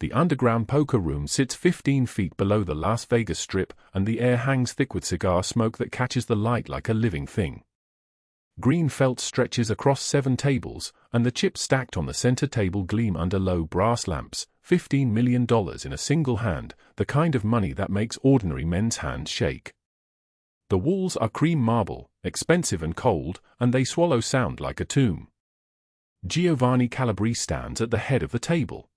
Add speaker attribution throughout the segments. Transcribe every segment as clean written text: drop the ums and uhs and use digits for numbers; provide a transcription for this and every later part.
Speaker 1: The underground poker room sits 15 feet below the Las Vegas Strip, and the air hangs thick with cigar smoke that catches the light like a living thing. Green felt stretches across 7 tables, and the chips stacked on the center table gleam under low brass lamps. $15 million in a single hand, the kind of money that makes ordinary men's hands shake. The walls are cream marble, expensive and cold, and they swallow sound like a tomb. Giovanni Calabrese stands at the head of the table.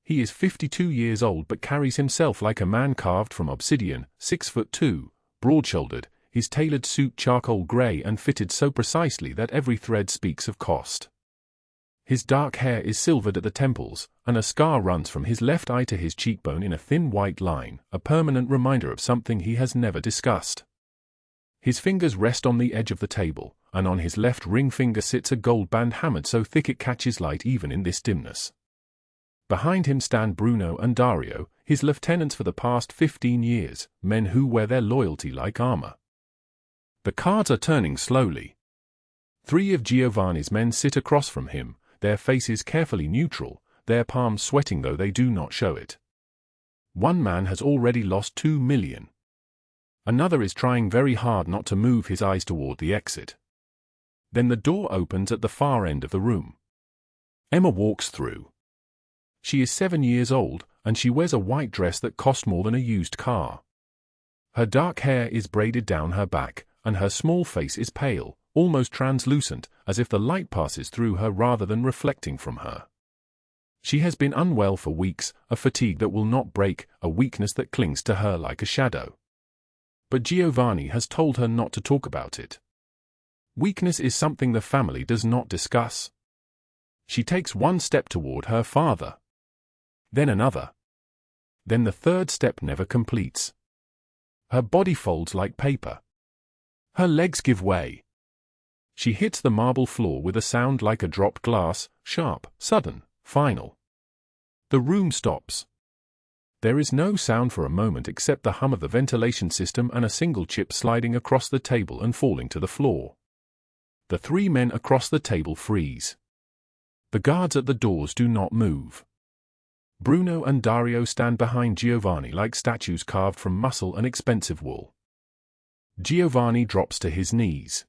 Speaker 1: He is 52 years old but carries himself like a man carved from obsidian, 6'2", broad-shouldered, his tailored suit charcoal gray and fitted so precisely that every thread speaks of cost. His dark hair is silvered at the temples, and a scar runs from his left eye to his cheekbone in a thin white line, a permanent reminder of something he has never discussed. His fingers rest on the edge of the table, and on his left ring finger sits a gold band hammered so thick it catches light even in this dimness. Behind him stand Bruno and Dario, his lieutenants for the past 15 years, men who wear their loyalty like armor. The cards are turning slowly. 3 of Giovanni's men sit across from him, their faces carefully neutral, their palms sweating though they do not show it. One man has already lost $2 million. Another is trying very hard not to move his eyes toward the exit. Then the door opens at the far end of the room. Emma walks through. She is 7 years old, and she wears a white dress that cost more than a used car. Her dark hair is braided down her back, and her small face is pale, almost translucent, as if the light passes through her rather than reflecting from her. She has been unwell for weeks, a fatigue that will not break, a weakness that clings to her like a shadow. But Giovanni has told her not to talk about it. Weakness is something the family does not discuss. She takes one step toward her father. Then another. Then the third step never completes. Her body folds like paper. Her legs give way. She hits the marble floor with a sound like a dropped glass, sharp, sudden, final. The room stops. There is no sound for a moment except the hum of the ventilation system and a single chip sliding across the table and falling to the floor. The 3 men across the table freeze. The guards at the doors do not move. Bruno and Dario stand behind Giovanni like statues carved from muscle and expensive wool. Giovanni drops to his knees.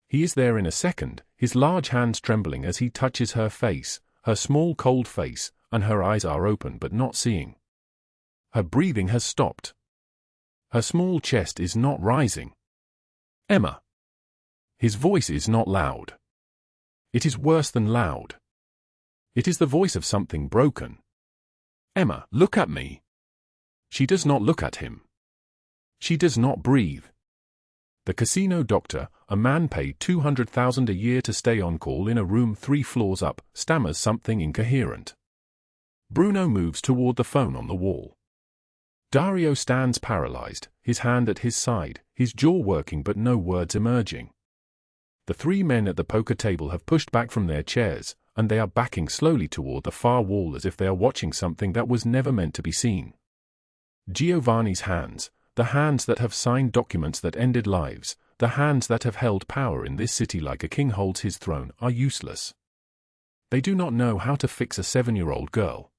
Speaker 1: He is there in a second, his large hands trembling as he touches her face, her small cold face, and her eyes are open but not seeing. Her breathing has stopped. Her small chest is not rising. Emma. His voice is not loud. It is worse than loud. It is the voice of something broken. Emma, look at me. She does not look at him. She does not breathe. The casino doctor, a man paid $200,000 a year to stay on call in a room 3 floors up, stammers something incoherent. Bruno moves toward the phone on the wall. Dario stands paralyzed, his hand at his side, his jaw working but no words emerging. The 3 men at the poker table have pushed back from their chairs, and they are backing slowly toward the far wall as if they are watching something that was never meant to be seen. Giovanni's hands, the hands that have signed documents that ended lives, the hands that have held power in this city like a king holds his throne, are useless. They do not know how to fix a 7-year-old girl.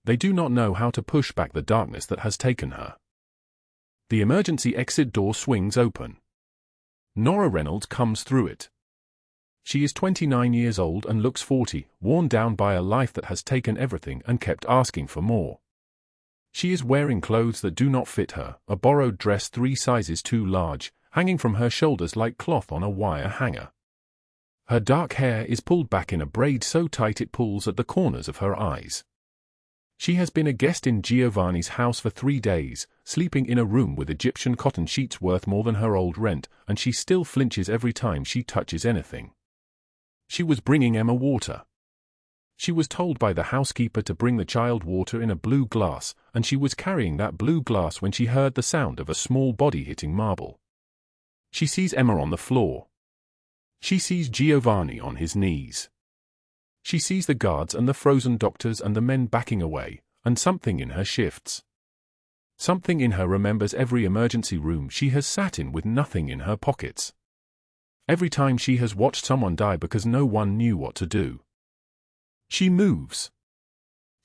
Speaker 1: They do not know how to push back the darkness that has taken her. The emergency exit door swings open. Nora Reynolds comes through it. She is 29 years old and looks 40, worn down by a life that has taken everything and kept asking for more. She is wearing clothes that do not fit her, a borrowed dress 3 sizes too large, hanging from her shoulders like cloth on a wire hanger. Her dark hair is pulled back in a braid so tight it pulls at the corners of her eyes. She has been a guest in Giovanni's house for 3 days, sleeping in a room with Egyptian cotton sheets worth more than her old rent, and she still flinches every time she touches anything. She was bringing Emma water. She was told by the housekeeper to bring the child water in a blue glass, and she was carrying that blue glass when she heard the sound of a small body hitting marble. She sees Emma on the floor. She sees Giovanni on his knees. She sees the guards and the frozen doctors and the men backing away, and something in her shifts. Something in her remembers every emergency room she has sat in with nothing in her pockets. Every time she has watched someone die because no one knew what to do. She moves.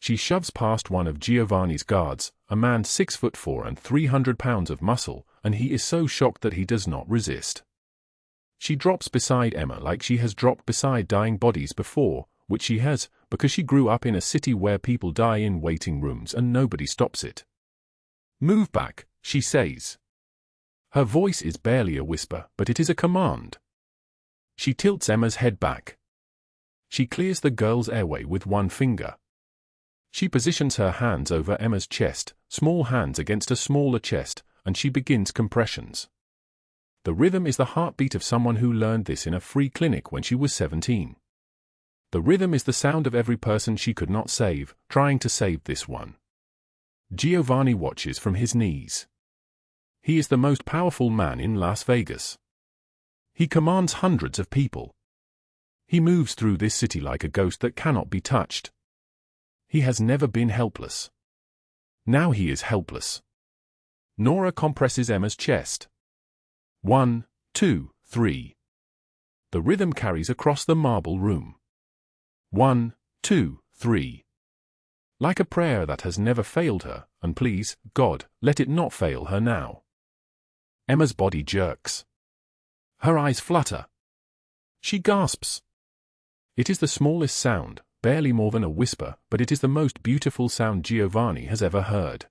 Speaker 1: She shoves past one of Giovanni's guards, a man 6'4" and 300 pounds of muscle, and he is so shocked that he does not resist. She drops beside Emma like she has dropped beside dying bodies before, which she has, because she grew up in a city where people die in waiting rooms and nobody stops it. "Move back," she says. Her voice is barely a whisper, but it is a command. She tilts Emma's head back. She clears the girl's airway with one finger. She positions her hands over Emma's chest, small hands against a smaller chest, and she begins compressions. The rhythm is the heartbeat of someone who learned this in a free clinic when she was 17. The rhythm is the sound of every person she could not save, trying to save this one. Giovanni watches from his knees. He is the most powerful man in Las Vegas. He commands hundreds of people. He moves through this city like a ghost that cannot be touched. He has never been helpless. Now he is helpless. Nora compresses Emma's chest. 1, 2, 3. The rhythm carries across the marble room. 1, 2, 3. Like a prayer that has never failed her, and please, God, let it not fail her now. Emma's body jerks. Her eyes flutter. She gasps. It is the smallest sound, barely more than a whisper, but it is the most beautiful sound Giovanni has ever heard.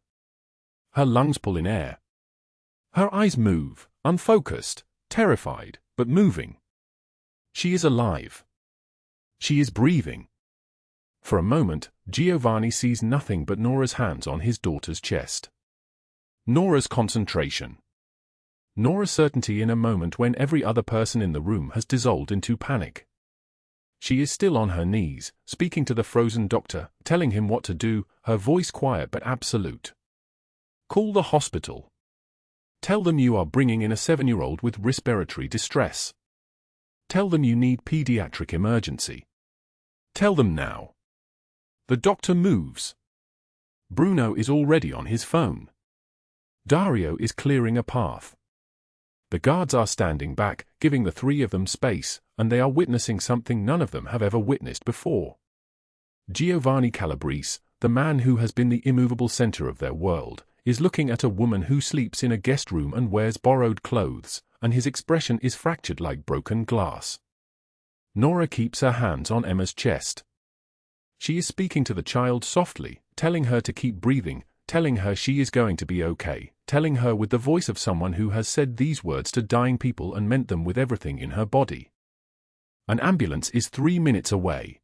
Speaker 1: Her lungs pull in air. Her eyes move, unfocused, terrified, but moving. She is alive. She is breathing. For a moment, Giovanni sees nothing but Nora's hands on his daughter's chest. Nora's concentration. Nora's certainty in a moment when every other person in the room has dissolved into panic. She is still on her knees, speaking to the frozen doctor, telling him what to do, her voice quiet but absolute. Call the hospital. Tell them you are bringing in a 7-year-old with respiratory distress. Tell them you need pediatric emergency. Tell them now. The doctor moves. Bruno is already on his phone. Dario is clearing a path. The guards are standing back, giving the three of them space, and they are witnessing something none of them have ever witnessed before. Giovanni Calabrese, the man who has been the immovable center of their world, is looking at a woman who sleeps in a guest room and wears borrowed clothes, and his expression is fractured like broken glass. Nora keeps her hands on Emma's chest. She is speaking to the child softly, telling her to keep breathing, telling her she is going to be okay, telling her with the voice of someone who has said these words to dying people and meant them with everything in her body. An ambulance is 3 minutes away.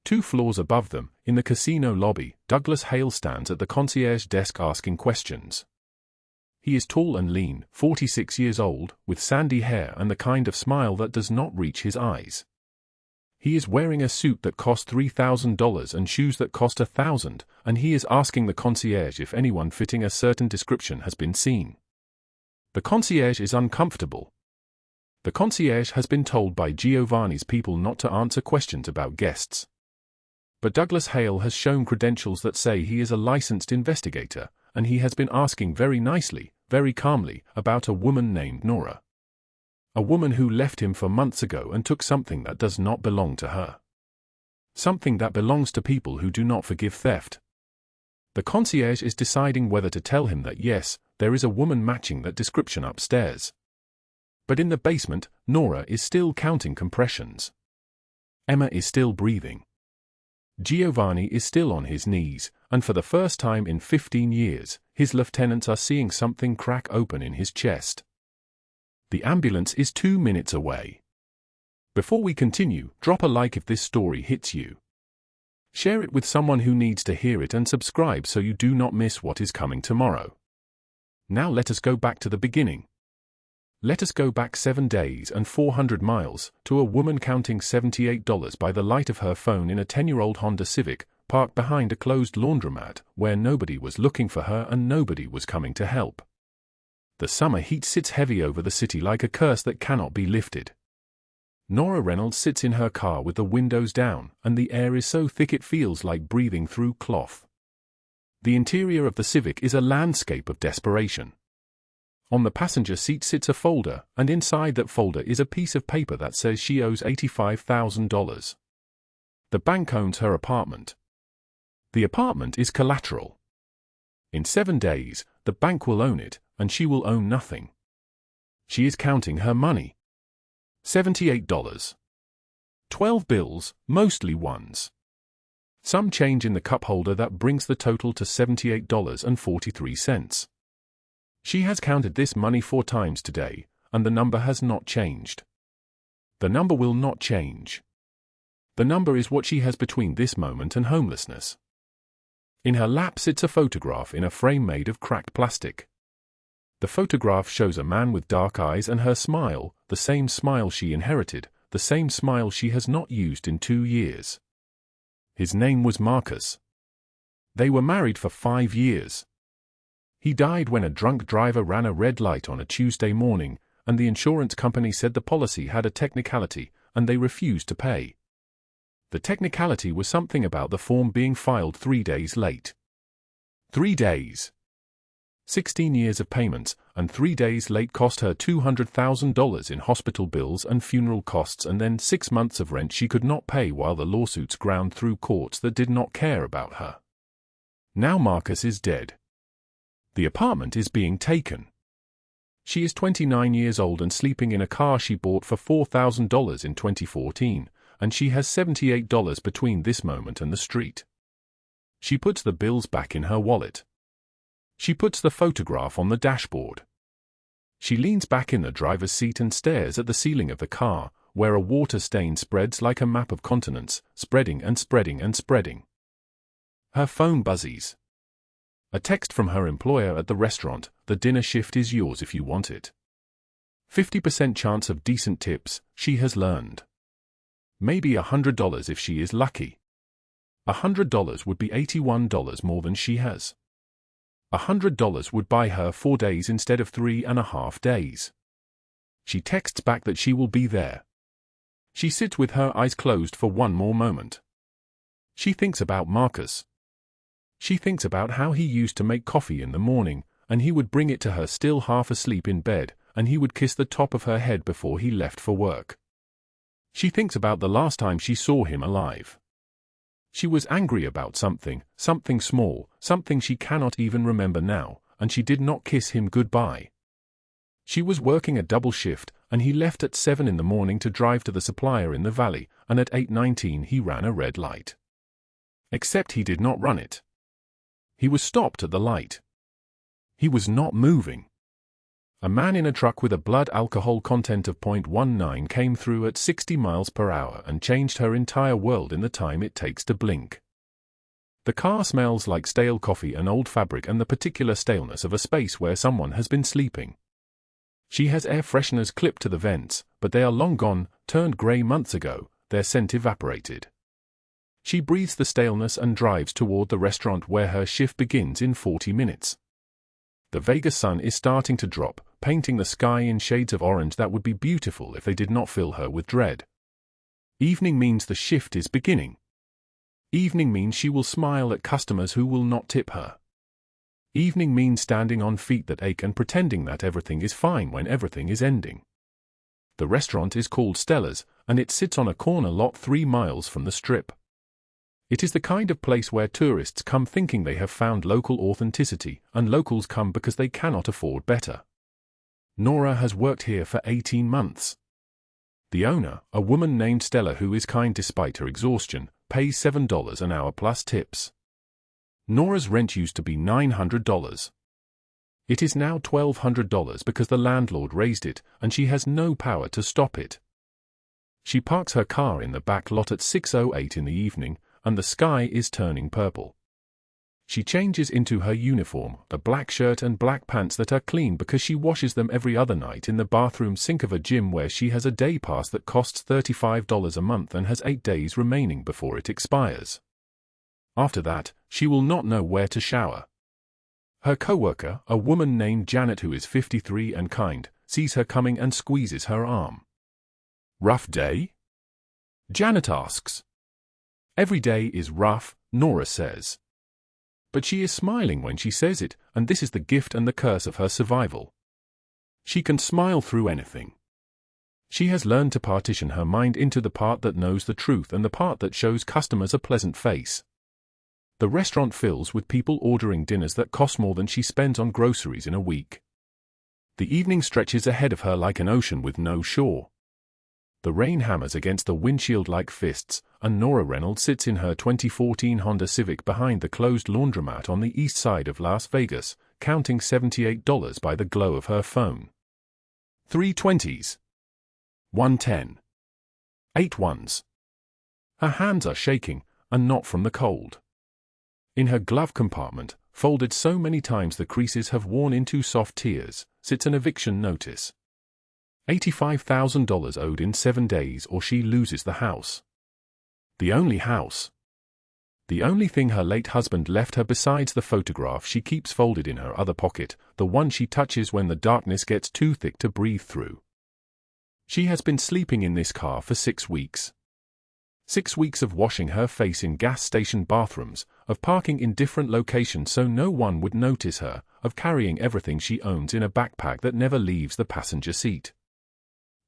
Speaker 1: 2 floors above them, in the casino lobby, Douglas Hale stands at the concierge desk asking questions. He is tall and lean, 46 years old, with sandy hair and the kind of smile that does not reach his eyes. He is wearing a suit that cost $3,000 and shoes that cost $1,000, and he is asking the concierge if anyone fitting a certain description has been seen. The concierge is uncomfortable. The concierge has been told by Giovanni's people not to answer questions about guests. But Douglas Hale has shown credentials that say he is a licensed investigator, and he has been asking very nicely, very calmly, about a woman named Nora. A woman who left him for months ago and took something that does not belong to her. Something that belongs to people who do not forgive theft. The concierge is deciding whether to tell him that yes, there is a woman matching that description upstairs. But in the basement, Nora is still counting compressions. Emma is still breathing. Giovanni is still on his knees, and for the first time in 15 years, his lieutenants are seeing something crack open in his chest. The ambulance is 2 minutes away. Before we continue, drop a like if this story hits you. Share it with someone who needs to hear it and subscribe so you do not miss what is coming tomorrow. Now let us go back to the beginning. Let us go back 7 days and 400 miles, to a woman counting $78 by the light of her phone in a 10-year-old Honda Civic, parked behind a closed laundromat, where nobody was looking for her and nobody was coming to help. The summer heat sits heavy over the city like a curse that cannot be lifted. Nora Reynolds sits in her car with the windows down, and the air is so thick it feels like breathing through cloth. The interior of the Civic is a landscape of desperation. On the passenger seat sits a folder, and inside that folder is a piece of paper that says she owes $85,000. The bank owns her apartment. The apartment is collateral. In 7 days, the bank will own it, and she will own nothing. She is counting her money. $78. 12 bills, mostly ones. Some change in the cup holder that brings the total to $78.43. She has counted this money 4 times today, and the number has not changed. The number will not change. The number is what she has between this moment and homelessness. In her lap sits a photograph in a frame made of cracked plastic. The photograph shows a man with dark eyes and her smile, the same smile she inherited, the same smile she has not used in 2 years. His name was Marcus. They were married for 5 years. He died when a drunk driver ran a red light on a Tuesday morning, and the insurance company said the policy had a technicality, and they refused to pay. The technicality was something about the form being filed 3 days late. 3 days. 16 years of payments, and 3 days late cost her $200,000 in hospital bills and funeral costs, and then 6 months of rent she could not pay while the lawsuits ground through courts that did not care about her. Now Marcus is dead. The apartment is being taken. She is 29 years old and sleeping in a car she bought for $4,000 in 2014, and she has $78 between this moment and the street. She puts the bills back in her wallet. She puts the photograph on the dashboard. She leans back in the driver's seat and stares at the ceiling of the car, where a water stain spreads like a map of continents, spreading and spreading and spreading. Her phone buzzes. A text from her employer at the restaurant: the dinner shift is yours if you want it. 50% chance of decent tips, she has learned. Maybe $100 if she is lucky. $100 would be $81 more than she has. $100 would buy her 4 days instead of 3.5 days. She texts back that she will be there. She sits with her eyes closed for one more moment. She thinks about Marcus. She thinks about how he used to make coffee in the morning, and he would bring it to her still half asleep in bed, and he would kiss the top of her head before he left for work. She thinks about the last time she saw him alive. She was angry about something small, something she cannot even remember now, and she did not kiss him goodbye. She was working a double shift, and he left at 7 in the morning to drive to the supplier in the valley, and at 8:19 he ran a red light. Except he did not run it. He was stopped at the light. He was not moving. A man in a truck with a blood alcohol content of 0.19 came through at 60 miles per hour and changed her entire world in the time it takes to blink. The car smells like stale coffee and old fabric and the particular staleness of a space where someone has been sleeping. She has air fresheners clipped to the vents, but they are long gone, turned grey months ago, their scent evaporated. She breathes the staleness and drives toward the restaurant where her shift begins in 40 minutes. The Vegas sun is starting to drop, painting the sky in shades of orange that would be beautiful if they did not fill her with dread. Evening means the shift is beginning. Evening means she will smile at customers who will not tip her. Evening means standing on feet that ache and pretending that everything is fine when everything is ending. The restaurant is called Stella's, and it sits on a corner lot 3 miles from the Strip. It is the kind of place where tourists come thinking they have found local authenticity, and locals come because they cannot afford better. Nora has worked here for 18 months. The owner, a woman named Stella who is kind despite her exhaustion, pays $7 an hour plus tips. Nora's rent used to be $900. It is now $1,200 because the landlord raised it, and she has no power to stop it. She parks her car in the back lot at 6:08 in the evening, and the sky is turning purple. She changes into her uniform, a black shirt and black pants that are clean because she washes them every other night in the bathroom sink of a gym where she has a day pass that costs $35 a month and has 8 days remaining before it expires. After that, she will not know where to shower. Her coworker, a woman named Janet who is 53 and kind, sees her coming and squeezes her arm. "Rough day?" Janet asks. "Every day is rough," Nora says. But she is smiling when she says it, and this is the gift and the curse of her survival. She can smile through anything. She has learned to partition her mind into the part that knows the truth and the part that shows customers a pleasant face. The restaurant fills with people ordering dinners that cost more than she spends on groceries in a week. The evening stretches ahead of her like an ocean with no shore. The rain hammers against the windshield like fists, and Nora Reynolds sits in her 2014 Honda Civic behind the closed laundromat on the east side of Las Vegas, counting $78 by the glow of her phone. 3 20s. 1 10. 8 ones. Her hands are shaking, and not from the cold. In her glove compartment, folded so many times the creases have worn into soft tears, sits an eviction notice. $85,000 owed in 7 days or she loses the house. The only house. The only thing her late husband left her besides the photograph she keeps folded in her other pocket, the one she touches when the darkness gets too thick to breathe through. She has been sleeping in this car for 6 weeks. 6 weeks of washing her face in gas station bathrooms, of parking in different locations so no one would notice her, of carrying everything she owns in a backpack that never leaves the passenger seat.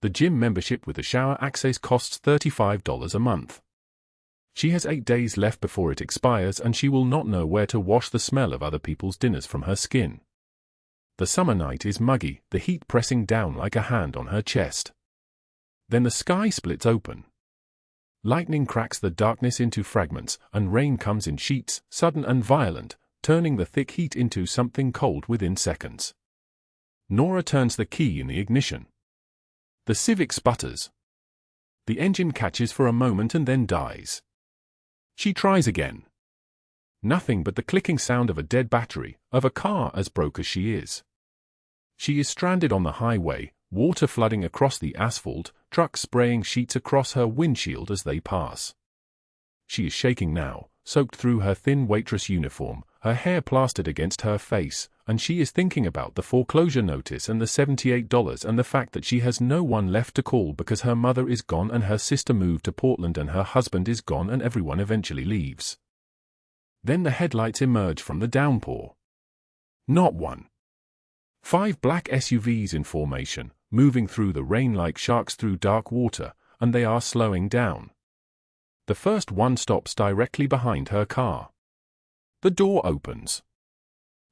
Speaker 1: The gym membership with the shower access costs $35 a month. She has 8 days left before it expires and she will not know where to wash the smell of other people's dinners from her skin. The summer night is muggy, the heat pressing down like a hand on her chest. Then the sky splits open. Lightning cracks the darkness into fragments, and rain comes in sheets, sudden and violent, turning the thick heat into something cold within seconds. Nora turns the key in the ignition. The Civic sputters. The engine catches for a moment and then dies. She tries again. Nothing but the clicking sound of a dead battery, of a car as broke as she is. She is stranded on the highway, water flooding across the asphalt, trucks spraying sheets across her windshield as they pass. She is shaking now, soaked through her thin waitress uniform, her hair plastered against her face, and she is thinking about the foreclosure notice and the $78 and the fact that she has no one left to call because her mother is gone and her sister moved to Portland and her husband is gone and everyone eventually leaves. Then the headlights emerge from the downpour. Not one. 5 black SUVs in formation, moving through the rain like sharks through dark water, and they are slowing down. The first one stops directly behind her car. The door opens.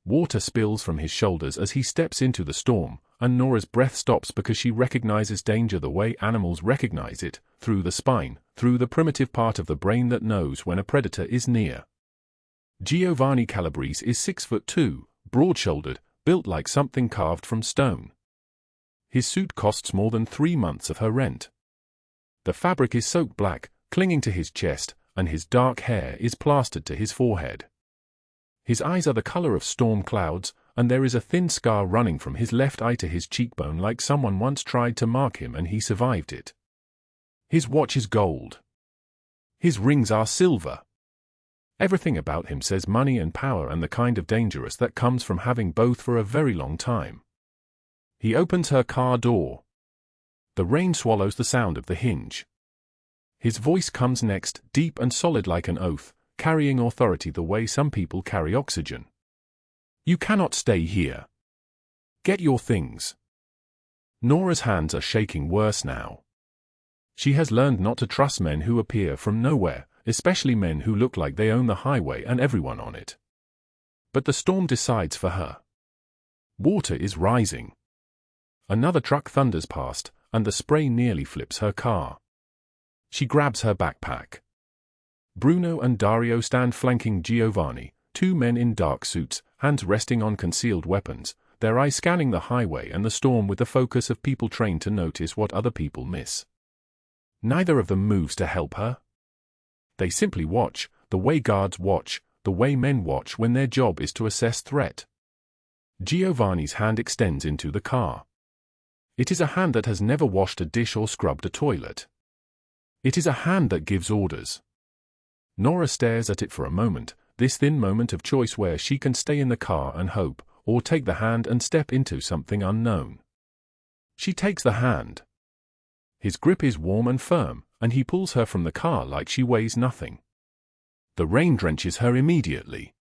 Speaker 1: Water spills from his shoulders as he steps into the storm, and Nora's breath stops because she recognizes danger the way animals recognize it, through the spine, through the primitive part of the brain that knows when a predator is near. Giovanni Calabrese is 6'2", broad-shouldered, built like something carved from stone. His suit costs more than 3 months of her rent. The fabric is soaked black, clinging to his chest, and his dark hair is plastered to his forehead. His eyes are the color of storm clouds, and there is a thin scar running from his left eye to his cheekbone like someone once tried to mark him and he survived it. His watch is gold. His rings are silver. Everything about him says money and power and the kind of dangerous that comes from having both for a very long time. He opens her car door. The rain swallows the sound of the hinge. His voice comes next, deep and solid like an oath, carrying authority the way some people carry oxygen. You cannot stay here. Get your things. Nora's hands are shaking worse now. She has learned not to trust men who appear from nowhere, especially men who look like they own the highway and everyone on it. But the storm decides for her. Water is rising. Another truck thunders past, and the spray nearly flips her car. She grabs her backpack. Bruno and Dario stand flanking Giovanni, 2 men in dark suits, hands resting on concealed weapons, their eyes scanning the highway and the storm with the focus of people trained to notice what other people miss. Neither of them moves to help her. They simply watch, the way guards watch, the way men watch when their job is to assess threat. Giovanni's hand extends into the car. It is a hand that has never washed a dish or scrubbed a toilet. It is a hand that gives orders. Nora stares at it for a moment, this thin moment of choice where she can stay in the car and hope, or take the hand and step into something unknown. She takes the hand. His grip is warm and firm, and he pulls her from the car like she weighs nothing. The rain drenches her immediately.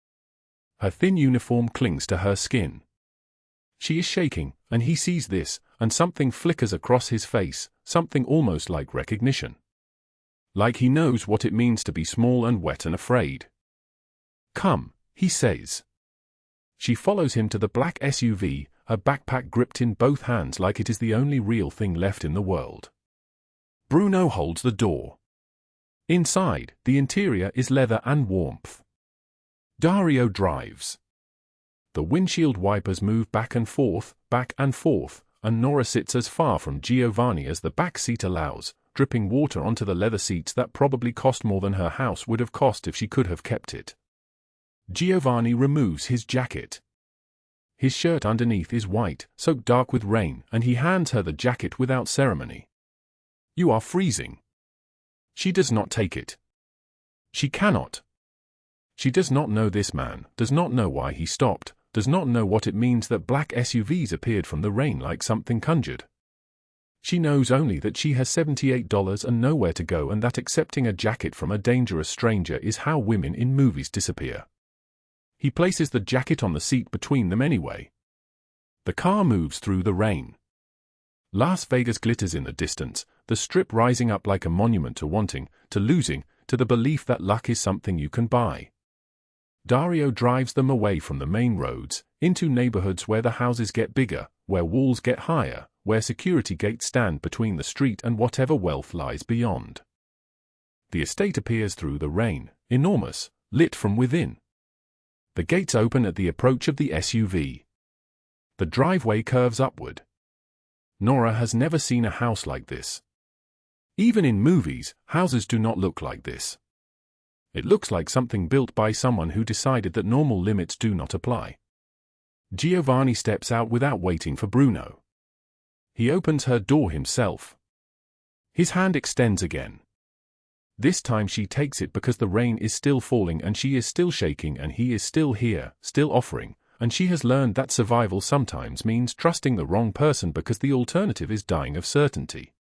Speaker 1: Her thin uniform clings to her skin. She is shaking, and he sees this, and something flickers across his face, something almost like recognition. Like he knows what it means to be small and wet and afraid. "Come," he says. She follows him to the black SUV, her backpack gripped in both hands like it is the only real thing left in the world. Bruno holds the door. Inside, the interior is leather and warmth. Dario drives. The windshield wipers move back and forth, and Nora sits as far from Giovanni as the back seat allows, dripping water onto the leather seats that probably cost more than her house would have cost if she could have kept it. Giovanni removes his jacket. His shirt underneath is white, soaked dark with rain, and he hands her the jacket without ceremony. "You are freezing." She does not take it. She cannot. She does not know this man, does not know why he stopped, does not know what it means that black SUVs appeared from the rain like something conjured. She knows only that she has $78 and nowhere to go, and that accepting a jacket from a dangerous stranger is how women in movies disappear. He places the jacket on the seat between them anyway. The car moves through the rain. Las Vegas glitters in the distance, the strip rising up like a monument to wanting, to losing, to the belief that luck is something you can buy. Dario drives them away from the main roads, into neighborhoods where the houses get bigger, where walls get higher, where security gates stand between the street and whatever wealth lies beyond. The estate appears through the rain, enormous, lit from within. The gates open at the approach of the SUV. The driveway curves upward. Nora has never seen a house like this. Even in movies, houses do not look like this. It looks like something built by someone who decided that normal limits do not apply. Giovanni steps out without waiting for Bruno. He opens her door himself. His hand extends again. This time she takes it because the rain is still falling and she is still shaking and he is still here, still offering, and she has learned that survival sometimes means trusting the wrong person because the alternative is dying of certainty.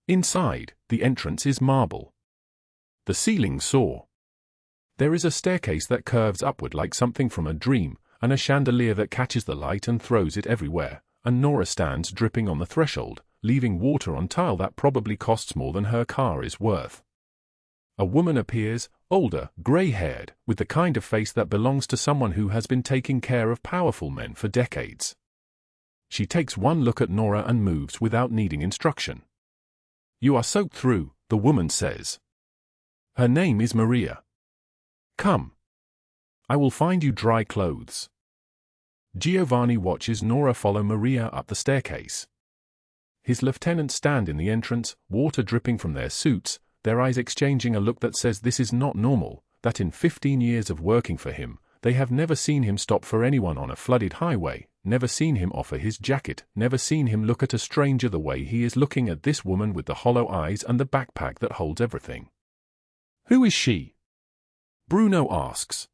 Speaker 1: Inside, the entrance is marble. The ceiling soar. There is a staircase that curves upward like something from a dream, and a chandelier that catches the light and throws it everywhere, and Nora stands dripping on the threshold, leaving water on tile that probably costs more than her car is worth. A woman appears, older, grey-haired, with the kind of face that belongs to someone who has been taking care of powerful men for decades. She takes one look at Nora and moves without needing instruction. "You are soaked through," the woman says. Her name is Maria. "Come. I will find you dry clothes." Giovanni watches Nora follow Maria up the staircase. His lieutenants stand in the entrance, water dripping from their suits, their eyes exchanging a look that says this is not normal, that in 15 years of working for him, they have never seen him stop for anyone on a flooded highway, never seen him offer his jacket, never seen him look at a stranger the way he is looking at this woman with the hollow eyes and the backpack that holds everything. "Who is she?" Bruno asks.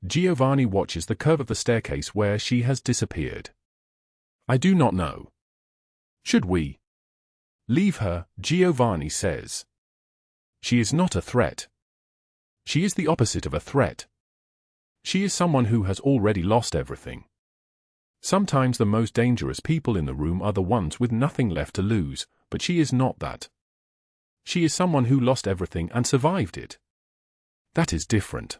Speaker 1: Giovanni watches the curve of the staircase where she has disappeared. "I do not know." "Should we leave her?" Giovanni says. "She is not a threat. She is the opposite of a threat. She is someone who has already lost everything. Sometimes the most dangerous people in the room are the ones with nothing left to lose, but she is not that. She is someone who lost everything and survived it. That is different."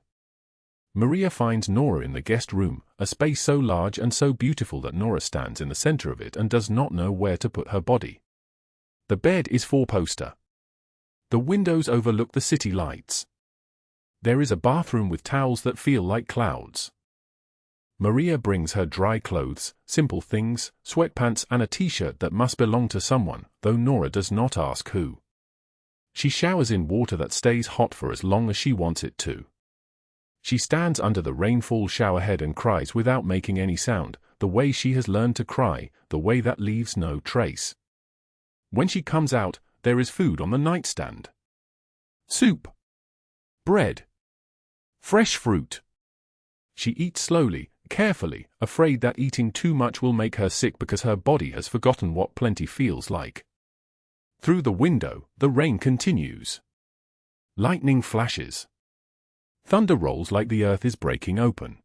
Speaker 1: Maria finds Nora in the guest room, a space so large and so beautiful that Nora stands in the center of it and does not know where to put her body. The bed is four-poster. The windows overlook the city lights. There is a bathroom with towels that feel like clouds. Maria brings her dry clothes, simple things, sweatpants and a t-shirt that must belong to someone, though Nora does not ask who. She showers in water that stays hot for as long as she wants it to. She stands under the rainfall showerhead and cries without making any sound, the way she has learned to cry, the way that leaves no trace. When she comes out, there is food on the nightstand. Soup. Bread. Fresh fruit. She eats slowly, carefully, afraid that eating too much will make her sick because her body has forgotten what plenty feels like. Through the window, the rain continues. Lightning flashes. Thunder rolls like the earth is breaking open.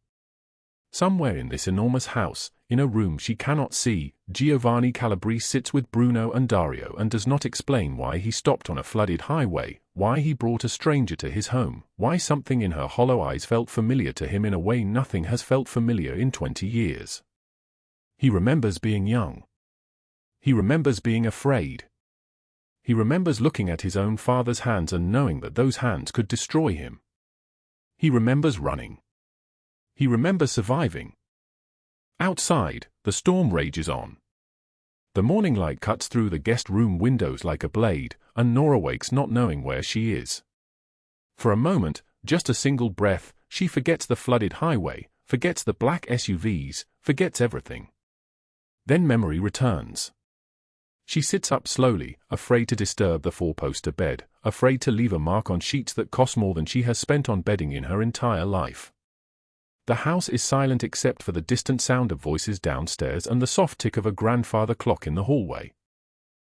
Speaker 1: Somewhere in this enormous house, in a room she cannot see, Giovanni Calabrese sits with Bruno and Dario and does not explain why he stopped on a flooded highway, why he brought a stranger to his home, why something in her hollow eyes felt familiar to him in a way nothing has felt familiar in 20 years. He remembers being young. He remembers being afraid. He remembers looking at his own father's hands and knowing that those hands could destroy him. He remembers running. He remembers surviving. Outside, the storm rages on. The morning light cuts through the guest room windows like a blade, and Nora wakes not knowing where she is. For a moment, just a single breath, she forgets the flooded highway, forgets the black SUVs, forgets everything. Then memory returns. She sits up slowly, afraid to disturb the four-poster bed, afraid to leave a mark on sheets that cost more than she has spent on bedding in her entire life. The house is silent except for the distant sound of voices downstairs and the soft tick of a grandfather clock in the hallway.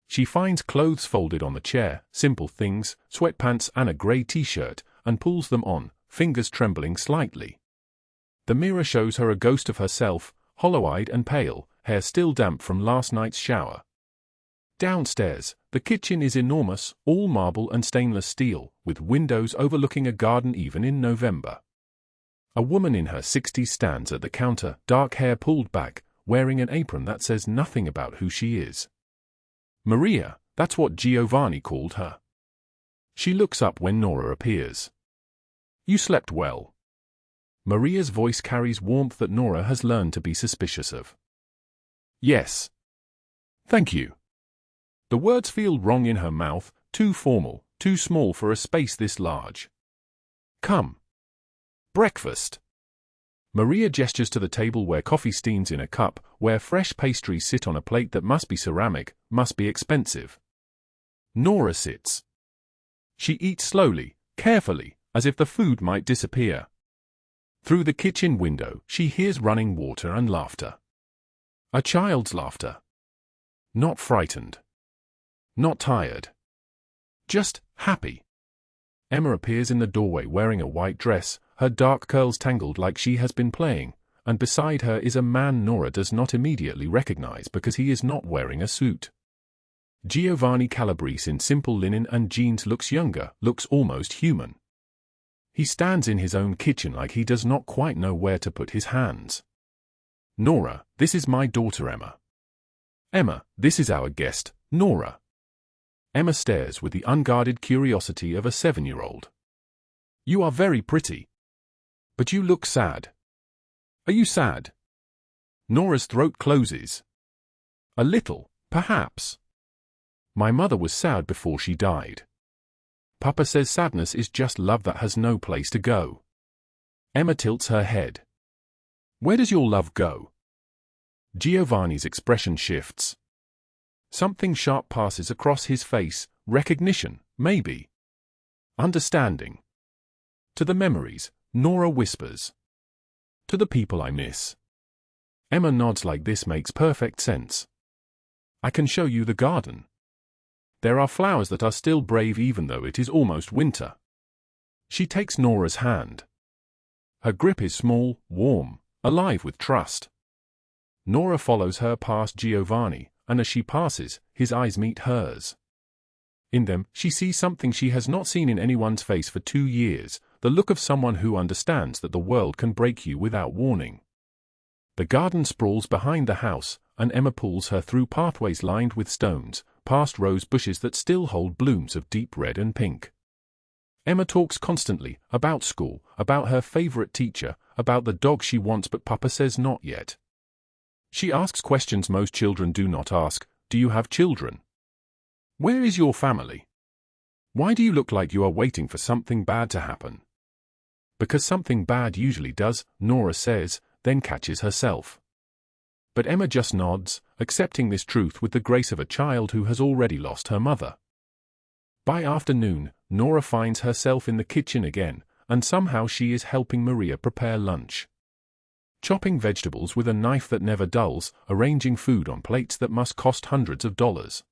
Speaker 1: She finds clothes folded on the chair, simple things, sweatpants and a grey t-shirt, and pulls them on, fingers trembling slightly. The mirror shows her a ghost of herself, hollow-eyed and pale, hair still damp from last night's shower. Downstairs, the kitchen is enormous, all marble and stainless steel, with windows overlooking a garden even in November. A woman in her 60s stands at the counter, dark hair pulled back, wearing an apron that says nothing about who she is. Maria, that's what Giovanni called her. She looks up when Nora appears. You slept well. Maria's voice carries warmth that Nora has learned to be suspicious of. Yes. Thank you. The words feel wrong in her mouth, too formal, too small for a space this large. Come. Breakfast. Maria gestures to the table where coffee steams in a cup, where fresh pastries sit on a plate that must be ceramic, must be expensive. Nora sits. She eats slowly, carefully, as if the food might disappear. Through the kitchen window, she hears running water and laughter. A child's laughter. Not frightened. Not tired. Just happy. Emma appears in the doorway wearing a white dress, her dark curls tangled like she has been playing, and beside her is a man Nora does not immediately recognize because he is not wearing a suit. Giovanni Calabrese in simple linen and jeans looks younger, looks almost human. He stands in his own kitchen like he does not quite know where to put his hands. Nora, this is my daughter Emma. Emma, this is our guest, Nora. Emma stares with the unguarded curiosity of a 7-year-old. You are very pretty. But you look sad. Are you sad? Nora's throat closes. A little, perhaps. My mother was sad before she died. Papa says sadness is just love that has no place to go. Emma tilts her head. Where does your love go? Giovanni's expression shifts. Something sharp passes across his face, recognition, maybe. Understanding. To the memories, Nora whispers. To the people I miss. Emma nods like this makes perfect sense. I can show you the garden. There are flowers that are still brave even though it is almost winter. She takes Nora's hand. Her grip is small, warm, alive with trust. Nora follows her past Giovanni, and as she passes, his eyes meet hers. In them, she sees something she has not seen in anyone's face for 2 years, the look of someone who understands that the world can break you without warning. The garden sprawls behind the house, and Emma pulls her through pathways lined with stones, past rose bushes that still hold blooms of deep red and pink. Emma talks constantly, about school, about her favorite teacher, about the dog she wants but Papa says not yet. She asks questions most children do not ask. Do you have children? Where is your family? Why do you look like you are waiting for something bad to happen? Because something bad usually does, Nora says, then catches herself. But Emma just nods, accepting this truth with the grace of a child who has already lost her mother. By afternoon, Nora finds herself in the kitchen again, and somehow she is helping Maria prepare lunch. Chopping vegetables with a knife that never dulls, arranging food on plates that must cost hundreds of dollars.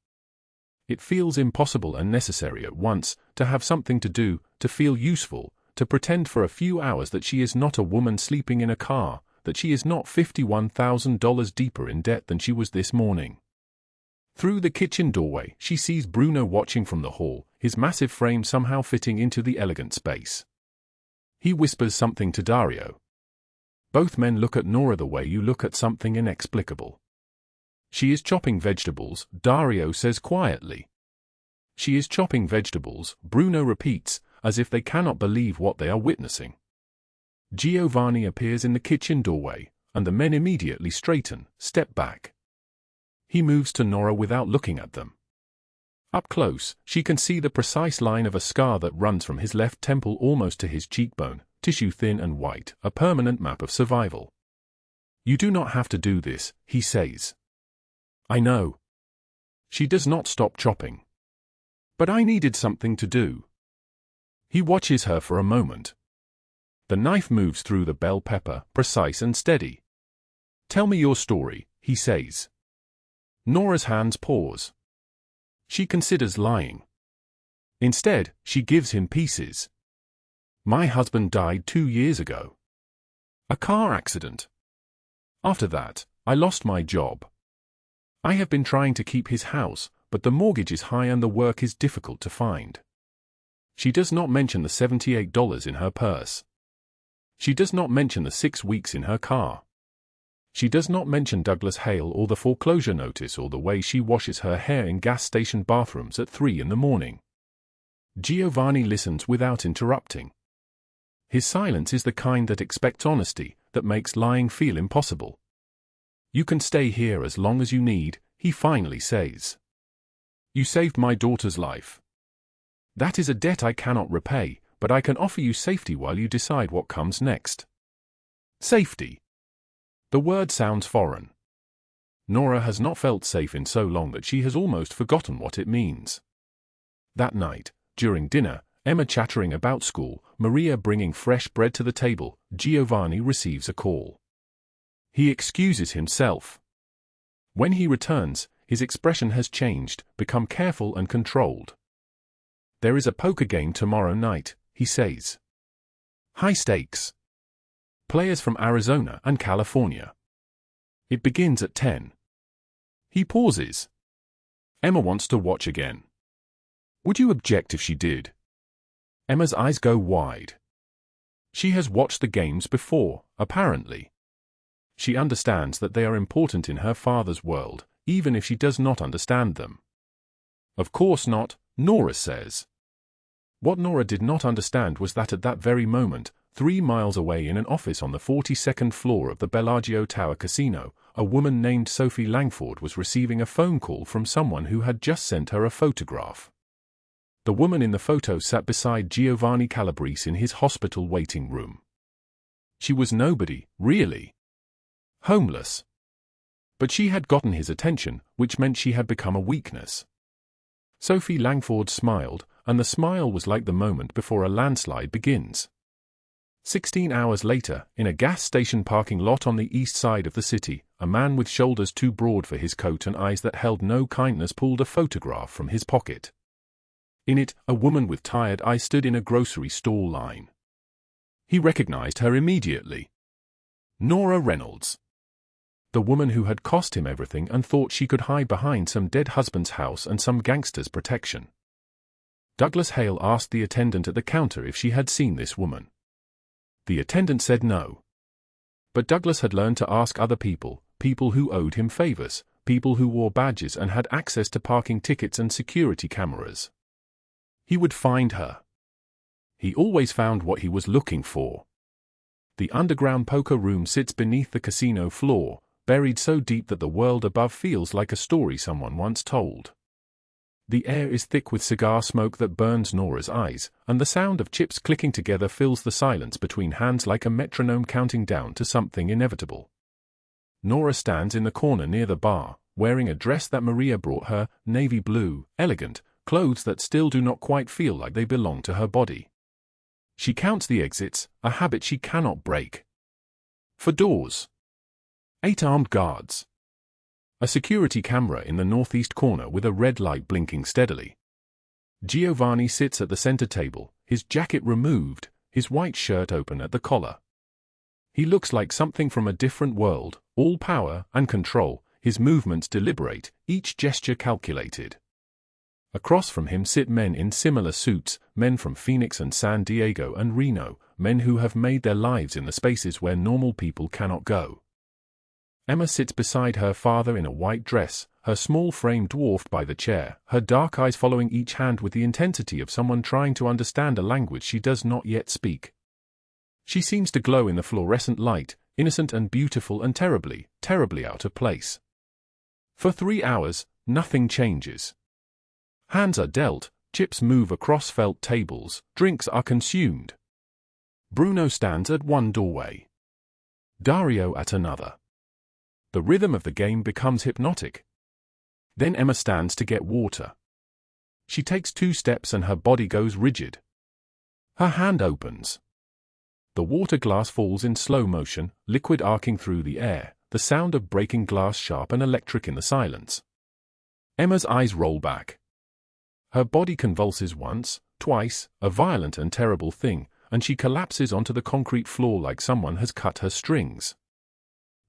Speaker 1: It feels impossible and necessary at once, to have something to do, to feel useful, to pretend for a few hours that she is not a woman sleeping in a car, that she is not $51,000 deeper in debt than she was this morning. Through the kitchen doorway, she sees Bruno watching from the hall, his massive frame somehow fitting into the elegant space. He whispers something to Dario. Both men look at Nora the way you look at something inexplicable. She is chopping vegetables, Dario says quietly. She is chopping vegetables, Bruno repeats, as if they cannot believe what they are witnessing. Giovanni appears in the kitchen doorway, and the men immediately straighten, step back. He moves to Nora without looking at them. Up close, she can see the precise line of a scar that runs from his left temple almost to his cheekbone, tissue thin and white, a permanent map of survival. "You do not have to do this," he says. "I know." She does not stop chopping. "But I needed something to do." He watches her for a moment. The knife moves through the bell pepper, precise and steady. "Tell me your story," he says. Nora's hands pause. She considers lying. Instead, she gives him pieces. "My husband died 2 years ago. A car accident. After that, I lost my job. I have been trying to keep his house, but the mortgage is high and the work is difficult to find." She does not mention the $78 in her purse. She does not mention the 6 weeks in her car. She does not mention Douglas Hale or the foreclosure notice or the way she washes her hair in gas station bathrooms at 3 in the morning. Giovanni listens without interrupting. His silence is the kind that expects honesty, that makes lying feel impossible. "You can stay here as long as you need," he finally says. "You saved my daughter's life. That is a debt I cannot repay, but I can offer you safety while you decide what comes next." Safety. The word sounds foreign. Nora has not felt safe in so long that she has almost forgotten what it means. That night, during dinner, Emma chattering about school, Maria bringing fresh bread to the table, Giovanni receives a call. He excuses himself. When he returns, his expression has changed, become careful and controlled. "There is a poker game tomorrow night," he says. "High stakes. Players from Arizona and California. It begins at 10. He pauses. "Emma wants to watch again. Would you object if she did?" Emma's eyes go wide. She has watched the games before, apparently. She understands that they are important in her father's world, even if she does not understand them. "Of course not," Nora says. What Nora did not understand was that at that very moment, 3 miles away in an office on the 42nd floor of the Bellagio Tower Casino, a woman named Sophie Langford was receiving a phone call from someone who had just sent her a photograph. The woman in the photo sat beside Giovanni Calabrese in his hospital waiting room. She was nobody, really. Homeless. But she had gotten his attention, which meant she had become a weakness. Sophie Langford smiled, and the smile was like the moment before a landslide begins. 16 hours later, in a gas station parking lot on the east side of the city, a man with shoulders too broad for his coat and eyes that held no kindness pulled a photograph from his pocket. In it, a woman with tired eyes stood in a grocery store line. He recognized her immediately. Nora Reynolds. The woman who had cost him everything and thought she could hide behind some dead husband's house and some gangster's protection. Douglas Hale asked the attendant at the counter if she had seen this woman. The attendant said no. But Douglas had learned to ask other people, people who owed him favors, people who wore badges and had access to parking tickets and security cameras. He would find her. He always found what he was looking for. The underground poker room sits beneath the casino floor, buried so deep that the world above feels like a story someone once told. The air is thick with cigar smoke that burns Nora's eyes, and the sound of chips clicking together fills the silence between hands like a metronome counting down to something inevitable. Nora stands in the corner near the bar, wearing a dress that Maria brought her, navy blue, elegant, clothes that still do not quite feel like they belong to her body. She counts the exits, a habit she cannot break. 4 doors. 8 armed guards. A security camera in the northeast corner with a red light blinking steadily. Giovanni sits at the center table, his jacket removed, his white shirt open at the collar. He looks like something from a different world, all power and control, his movements deliberate, each gesture calculated. Across from him sit men in similar suits, men from Phoenix and San Diego and Reno, men who have made their lives in the spaces where normal people cannot go. Emma sits beside her father in a white dress, her small frame dwarfed by the chair, her dark eyes following each hand with the intensity of someone trying to understand a language she does not yet speak. She seems to glow in the fluorescent light, innocent and beautiful and terribly, terribly out of place. For 3 hours, nothing changes. Hands are dealt, chips move across felt tables, drinks are consumed. Bruno stands at one doorway. Dario at another. The rhythm of the game becomes hypnotic. Then Emma stands to get water. She takes 2 steps and her body goes rigid. Her hand opens. The water glass falls in slow motion, liquid arcing through the air, the sound of breaking glass sharp and electric in the silence. Emma's eyes roll back. Her body convulses once, twice, a violent and terrible thing, and she collapses onto the concrete floor like someone has cut her strings.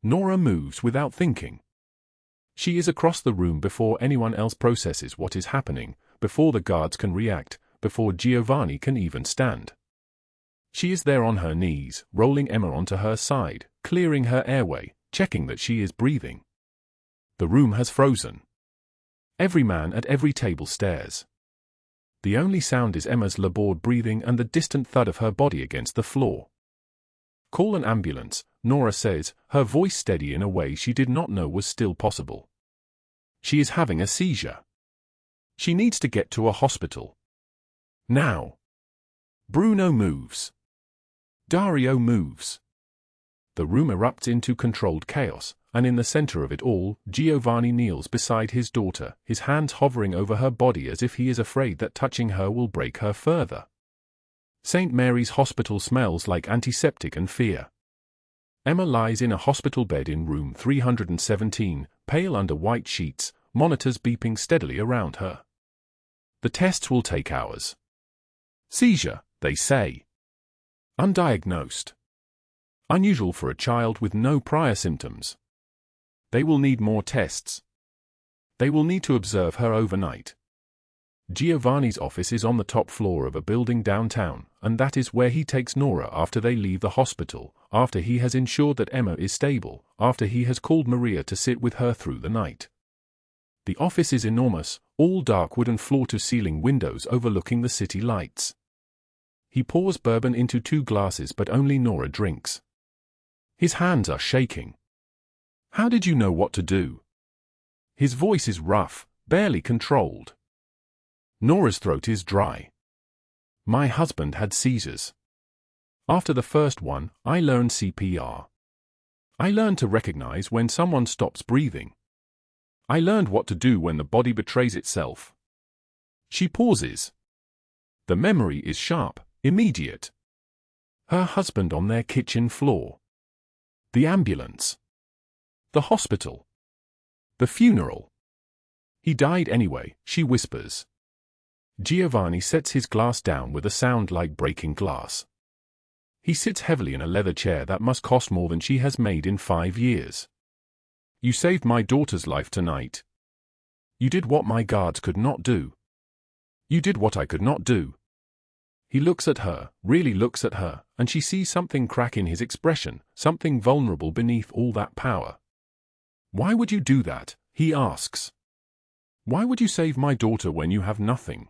Speaker 1: Nora moves without thinking. She is across the room before anyone else processes what is happening, before the guards can react, before Giovanni can even stand. She is there on her knees, rolling Emma onto her side, clearing her airway, checking that she is breathing. The room has frozen. Every man at every table stares. The only sound is Emma's labored breathing and the distant thud of her body against the floor. "Call an ambulance," Nora says, her voice steady in a way she did not know was still possible. She is having a seizure. She needs to get to a hospital. Now. Bruno moves. Dario moves. The room erupts into controlled chaos, and in the center of it all, Giovanni kneels beside his daughter, his hands hovering over her body as if he is afraid that touching her will break her further. St. Mary's Hospital smells like antiseptic and fear. Emma lies in a hospital bed in room 317, pale under white sheets, monitors beeping steadily around her. The tests will take hours. Seizure, they say. Undiagnosed. Unusual for a child with no prior symptoms. They will need more tests. They will need to observe her overnight. Giovanni's office is on the top floor of a building downtown, and that is where he takes Nora after they leave the hospital, after he has ensured that Emma is stable, after he has called Maria to sit with her through the night. The office is enormous, all dark wooden floor-to-ceiling windows overlooking the city lights. He pours bourbon into 2 glasses but only Nora drinks. His hands are shaking. "How did you know what to do?" His voice is rough, barely controlled. Nora's throat is dry. "My husband had seizures. After the first one, I learned CPR. I learned to recognize when someone stops breathing. I learned what to do when the body betrays itself." She pauses. The memory is sharp, immediate. Her husband on their kitchen floor. The ambulance. The hospital. The funeral. "He died anyway," she whispers. Giovanni sets his glass down with a sound like breaking glass. He sits heavily in a leather chair that must cost more than she has made in 5 years. "You saved my daughter's life tonight. You did what my guards could not do. You did what I could not do." He looks at her, really looks at her, and she sees something crack in his expression, something vulnerable beneath all that power. "Why would you do that?" he asks. "Why would you save my daughter when you have nothing?"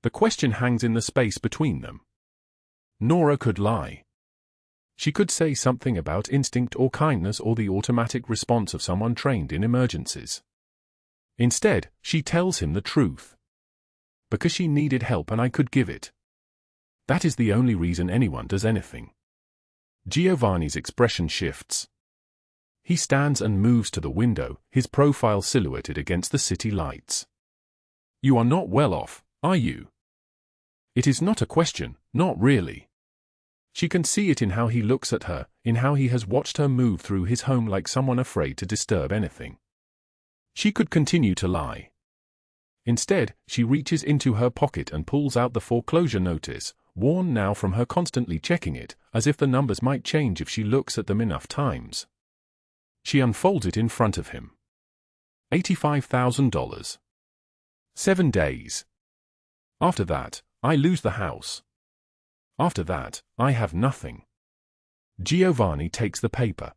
Speaker 1: The question hangs in the space between them. Nora could lie. She could say something about instinct or kindness or the automatic response of someone trained in emergencies. Instead, she tells him the truth. "Because she needed help and I could give it. That is the only reason anyone does anything." Giovanni's expression shifts. He stands and moves to the window, his profile silhouetted against the city lights. "You are not well off, are you?" It is not a question, not really. She can see it in how he looks at her, in how he has watched her move through his home like someone afraid to disturb anything. She could continue to lie. Instead, she reaches into her pocket and pulls out the foreclosure notice, worn now from her constantly checking it, as if the numbers might change if she looks at them enough times. She unfolds it in front of him. $85,000. 7 days. After that, I lose the house. After that, I have nothing. Giovanni takes the paper.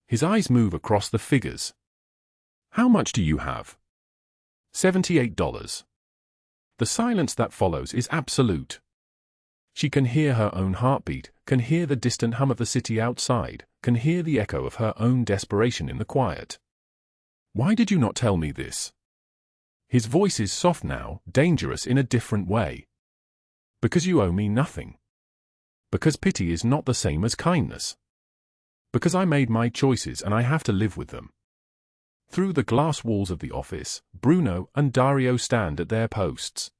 Speaker 1: His eyes move across the figures. How much do you have? $78. The silence that follows is absolute. She can hear her own heartbeat, can hear the distant hum of the city outside, can hear the echo of her own desperation in the quiet. Why did you not tell me this? His voice is soft now, dangerous in a different way. Because you owe me nothing. Because pity is not the same as kindness. Because I made my choices and I have to live with them. Through the glass walls of the office, Bruno and Dario stand at their posts.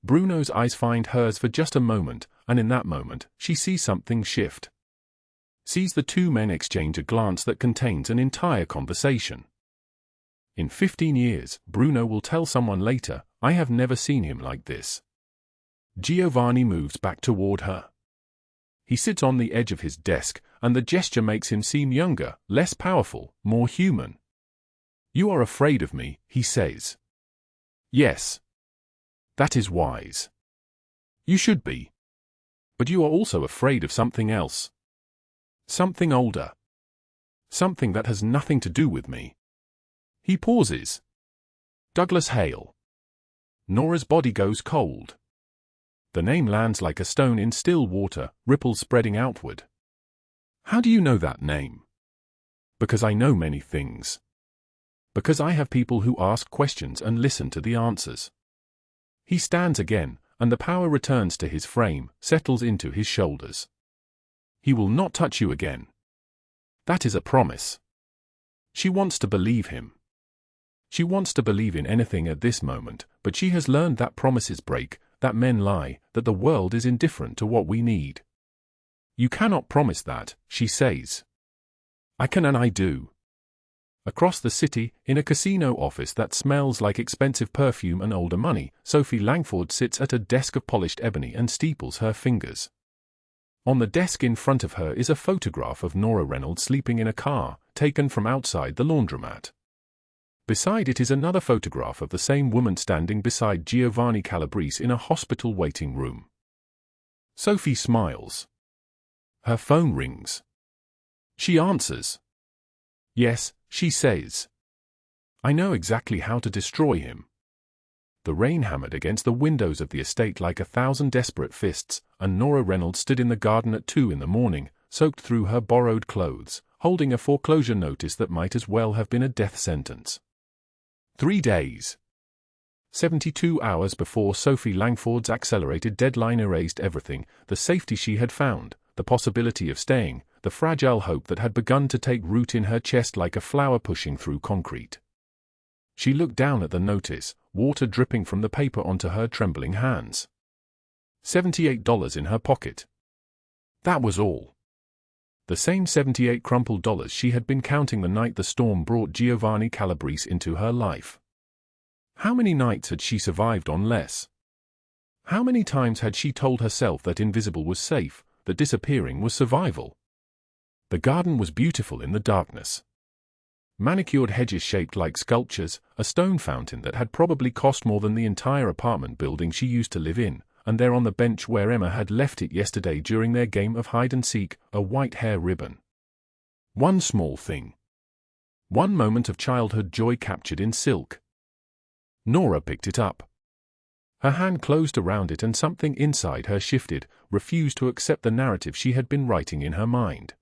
Speaker 1: Bruno's eyes find hers for just a moment, and in that moment, she sees something shift. Sees the two men exchange a glance that contains an entire conversation. In 15 years, Bruno will tell someone later, I have never seen him like this. Giovanni moves back toward her. He sits on the edge of his desk, and the gesture makes him seem younger, less powerful, more human. You are afraid of me, he says. Yes. That is wise. You should be. But you are also afraid of something else. Something older. Something that has nothing to do with me. He pauses. Douglas Hale. Nora's body goes cold. The name lands like a stone in still water, ripples spreading outward. How do you know that name? Because I know many things. Because I have people who ask questions and listen to the answers. He stands again, and the power returns to his frame, settles into his shoulders. He will not touch you again. That is a promise. She wants to believe him. She wants to believe in anything at this moment, but she has learned that promises break, that men lie, that the world is indifferent to what we need. You cannot promise that, she says. I can and I do. Across the city, in a casino office that smells like expensive perfume and older money, Sophie Langford sits at a desk of polished ebony and steeples her fingers. On the desk in front of her is a photograph of Nora Reynolds sleeping in a car, taken from outside the laundromat. Beside it is another photograph of the same woman standing beside Giovanni Calabrese in a hospital waiting room. Sophie smiles. Her phone rings. She answers. Yes, she says. I know exactly how to destroy him. The rain hammered against the windows of the estate like 1,000 desperate fists, and Nora Reynolds stood in the garden at 2 in the morning, soaked through her borrowed clothes, holding a foreclosure notice that might as well have been a death sentence. 3 days. 72 hours before Sophie Langford's accelerated deadline erased everything, the safety she had found, the possibility of staying, the fragile hope that had begun to take root in her chest like a flower pushing through concrete. She looked down at the notice, water dripping from the paper onto her trembling hands. $78 in her pocket. That was all. The same 78 crumpled dollars she had been counting the night the storm brought Giovanni Calabrese into her life. How many nights had she survived on less? How many times had she told herself that invisible was safe, that disappearing was survival? The garden was beautiful in the darkness. Manicured hedges shaped like sculptures, a stone fountain that had probably cost more than the entire apartment building she used to live in, and there on the bench where Emma had left it yesterday during their game of hide-and-seek, a white hair ribbon. One small thing. One moment of childhood joy captured in silk. Nora picked it up. Her hand closed around it and something inside her shifted, refused to accept the narrative she had been writing in her mind.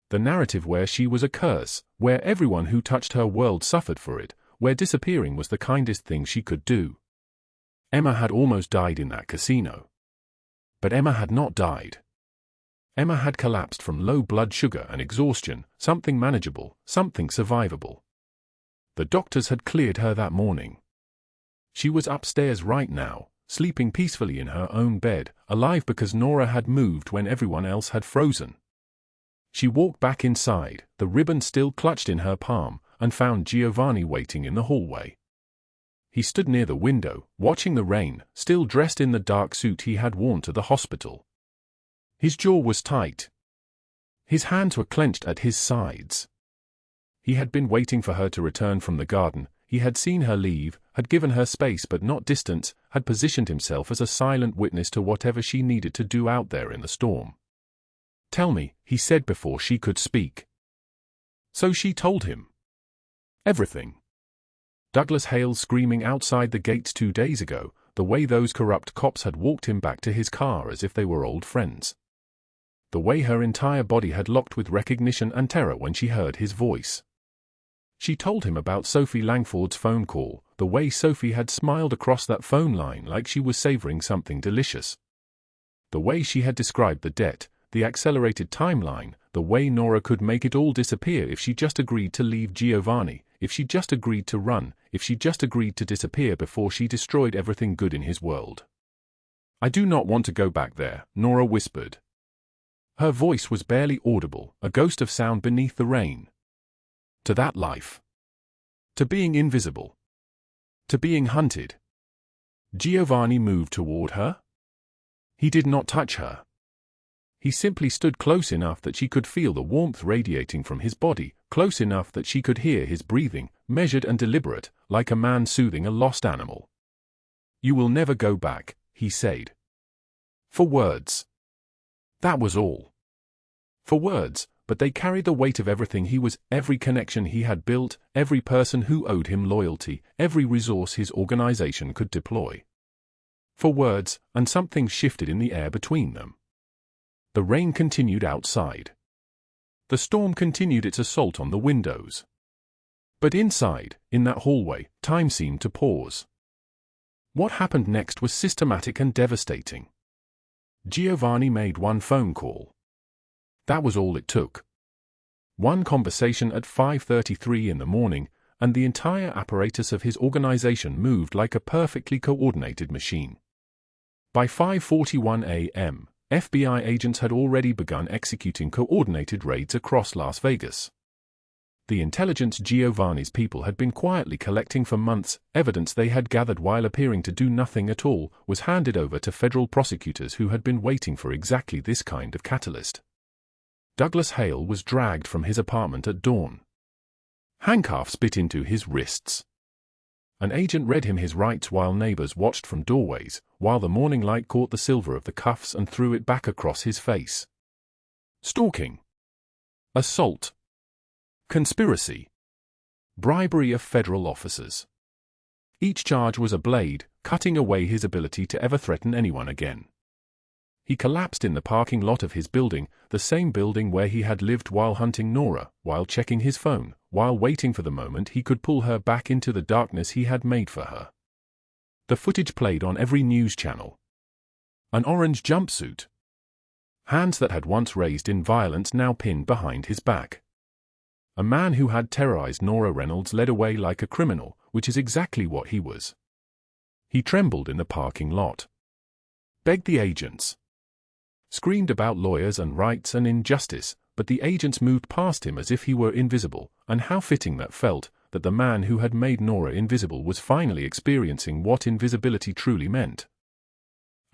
Speaker 1: The narrative where she was a curse, where everyone who touched her world suffered for it, where disappearing was the kindest thing she could do. Emma had almost died in that casino. But Emma had not died. Emma had collapsed from low blood sugar and exhaustion, something manageable, something survivable. The doctors had cleared her that morning. She was upstairs right now, sleeping peacefully in her own bed, alive because Nora had moved when everyone else had frozen. She walked back inside, the ribbon still clutched in her palm, and found Giovanni waiting in the hallway. He stood near the window, watching the rain, still dressed in the dark suit he had worn to the hospital. His jaw was tight. His hands were clenched at his sides. He had been waiting for her to return from the garden. He had seen her leave, had given her space but not distance, had positioned himself as a silent witness to whatever she needed to do out there in the storm. "Tell me," he said before she could speak. So she told him. Everything. Douglas Hale screaming outside the gates 2 days ago, the way those corrupt cops had walked him back to his car as if they were old friends. The way her entire body had locked with recognition and terror when she heard his voice. She told him about Sophie Langford's phone call, the way Sophie had smiled across that phone line like she was savoring something delicious. The way she had described the debt, the accelerated timeline, the way Nora could make it all disappear if she just agreed to leave Giovanni, if she just agreed to run, if she just agreed to disappear before she destroyed everything good in his world. "I do not want to go back there," Nora whispered. Her voice was barely audible, a ghost of sound beneath the rain. To that life. To being invisible. To being hunted. Giovanni moved toward her. He did not touch her. He simply stood close enough that she could feel the warmth radiating from his body, close enough that she could hear his breathing, measured and deliberate, like a man soothing a lost animal. "You will never go back," he said. For words. That was all. For words, but they carried the weight of everything he was, every connection he had built, every person who owed him loyalty, every resource his organization could deploy. For words, and something shifted in the air between them. The rain continued outside. The storm continued its assault on the windows. But inside, in that hallway, time seemed to pause. What happened next was systematic and devastating. Giovanni made one phone call. That was all it took. One conversation at 5:33 in the morning, and the entire apparatus of his organization moved like a perfectly coordinated machine. By 5:41 a.m., FBI agents had already begun executing coordinated raids across Las Vegas. The intelligence Giovanni's people had been quietly collecting for months, evidence they had gathered while appearing to do nothing at all, was handed over to federal prosecutors who had been waiting for exactly this kind of catalyst. Douglas Hale was dragged from his apartment at dawn. Handcuffs bit into his wrists. An agent read him his rights while neighbors watched from doorways, while the morning light caught the silver of the cuffs and threw it back across his face. Stalking. Assault. Conspiracy. Bribery of federal officers. Each charge was a blade, cutting away his ability to ever threaten anyone again. He collapsed in the parking lot of his building, the same building where he had lived while hunting Nora, while checking his phone, while waiting for the moment he could pull her back into the darkness he had made for her. The footage played on every news channel. An orange jumpsuit. Hands that had once raised in violence now pinned behind his back. A man who had terrorized Nora Reynolds led away like a criminal, which is exactly what he was. He trembled in the parking lot. Begged the agents. Screamed about lawyers and rights and injustice, but the agents moved past him as if he were invisible, and how fitting that felt, that the man who had made Nora invisible was finally experiencing what invisibility truly meant.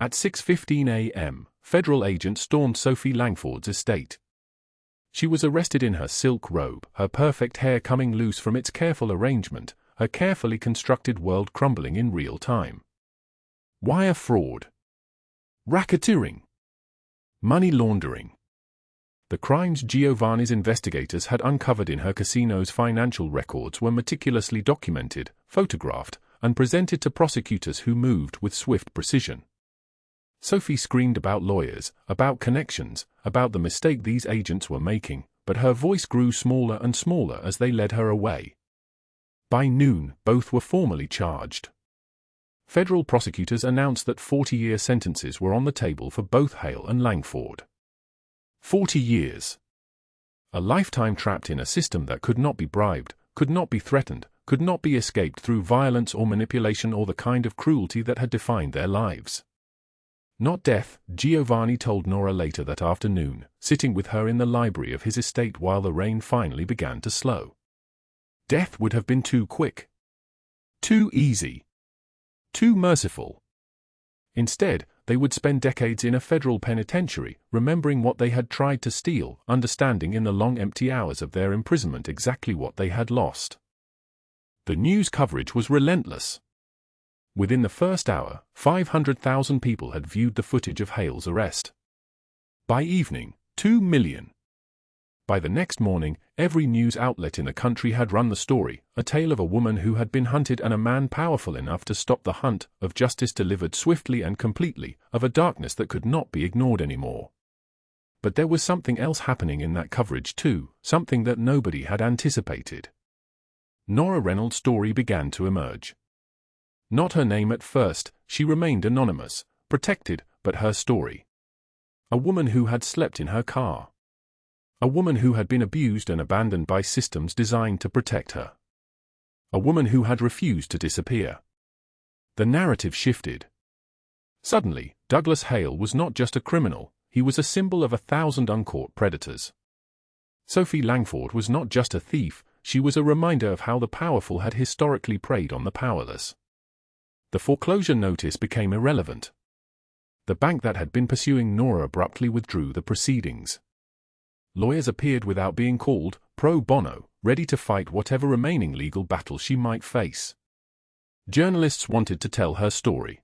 Speaker 1: At 6:15 a.m., federal agents stormed Sophie Langford's estate. She was arrested in her silk robe, her perfect hair coming loose from its careful arrangement, her carefully constructed world crumbling in real time. Wire fraud. Racketeering. Money laundering. The crimes Giovanni's investigators had uncovered in her casino's financial records were meticulously documented, photographed, and presented to prosecutors who moved with swift precision. Sophie screamed about lawyers, about connections, about the mistake these agents were making, but her voice grew smaller and smaller as they led her away. By noon, both were formally charged. Federal prosecutors announced that 40-year sentences were on the table for both Hale and Langford. 40 years. A lifetime trapped in a system that could not be bribed, could not be threatened, could not be escaped through violence or manipulation or the kind of cruelty that had defined their lives. Not death, Giovanni told Nora later that afternoon, sitting with her in the library of his estate while the rain finally began to slow. Death would have been too quick. Too easy. too merciful. Instead, they would spend decades in a federal penitentiary, remembering what they had tried to steal, understanding in the long empty hours of their imprisonment exactly what they had lost. The news coverage was relentless. Within the first hour, 500,000 people had viewed the footage of Hale's arrest. By evening, 2 million. By the next morning, every news outlet in the country had run the story, a tale of a woman who had been hunted and a man powerful enough to stop the hunt, of justice delivered swiftly and completely, of a darkness that could not be ignored anymore. But there was something else happening in that coverage too, something that nobody had anticipated. Nora Reynolds' story began to emerge. Not her name at first, she remained anonymous, protected, but her story. A woman who had slept in her car. A woman who had been abused and abandoned by systems designed to protect her. A woman who had refused to disappear. The narrative shifted. Suddenly, Douglas Hale was not just a criminal, he was a symbol of 1,000 uncaught predators. Sophie Langford was not just a thief, she was a reminder of how the powerful had historically preyed on the powerless. The foreclosure notice became irrelevant. The bank that had been pursuing Nora abruptly withdrew the proceedings. Lawyers appeared without being called, pro bono, ready to fight whatever remaining legal battle she might face. Journalists wanted to tell her story.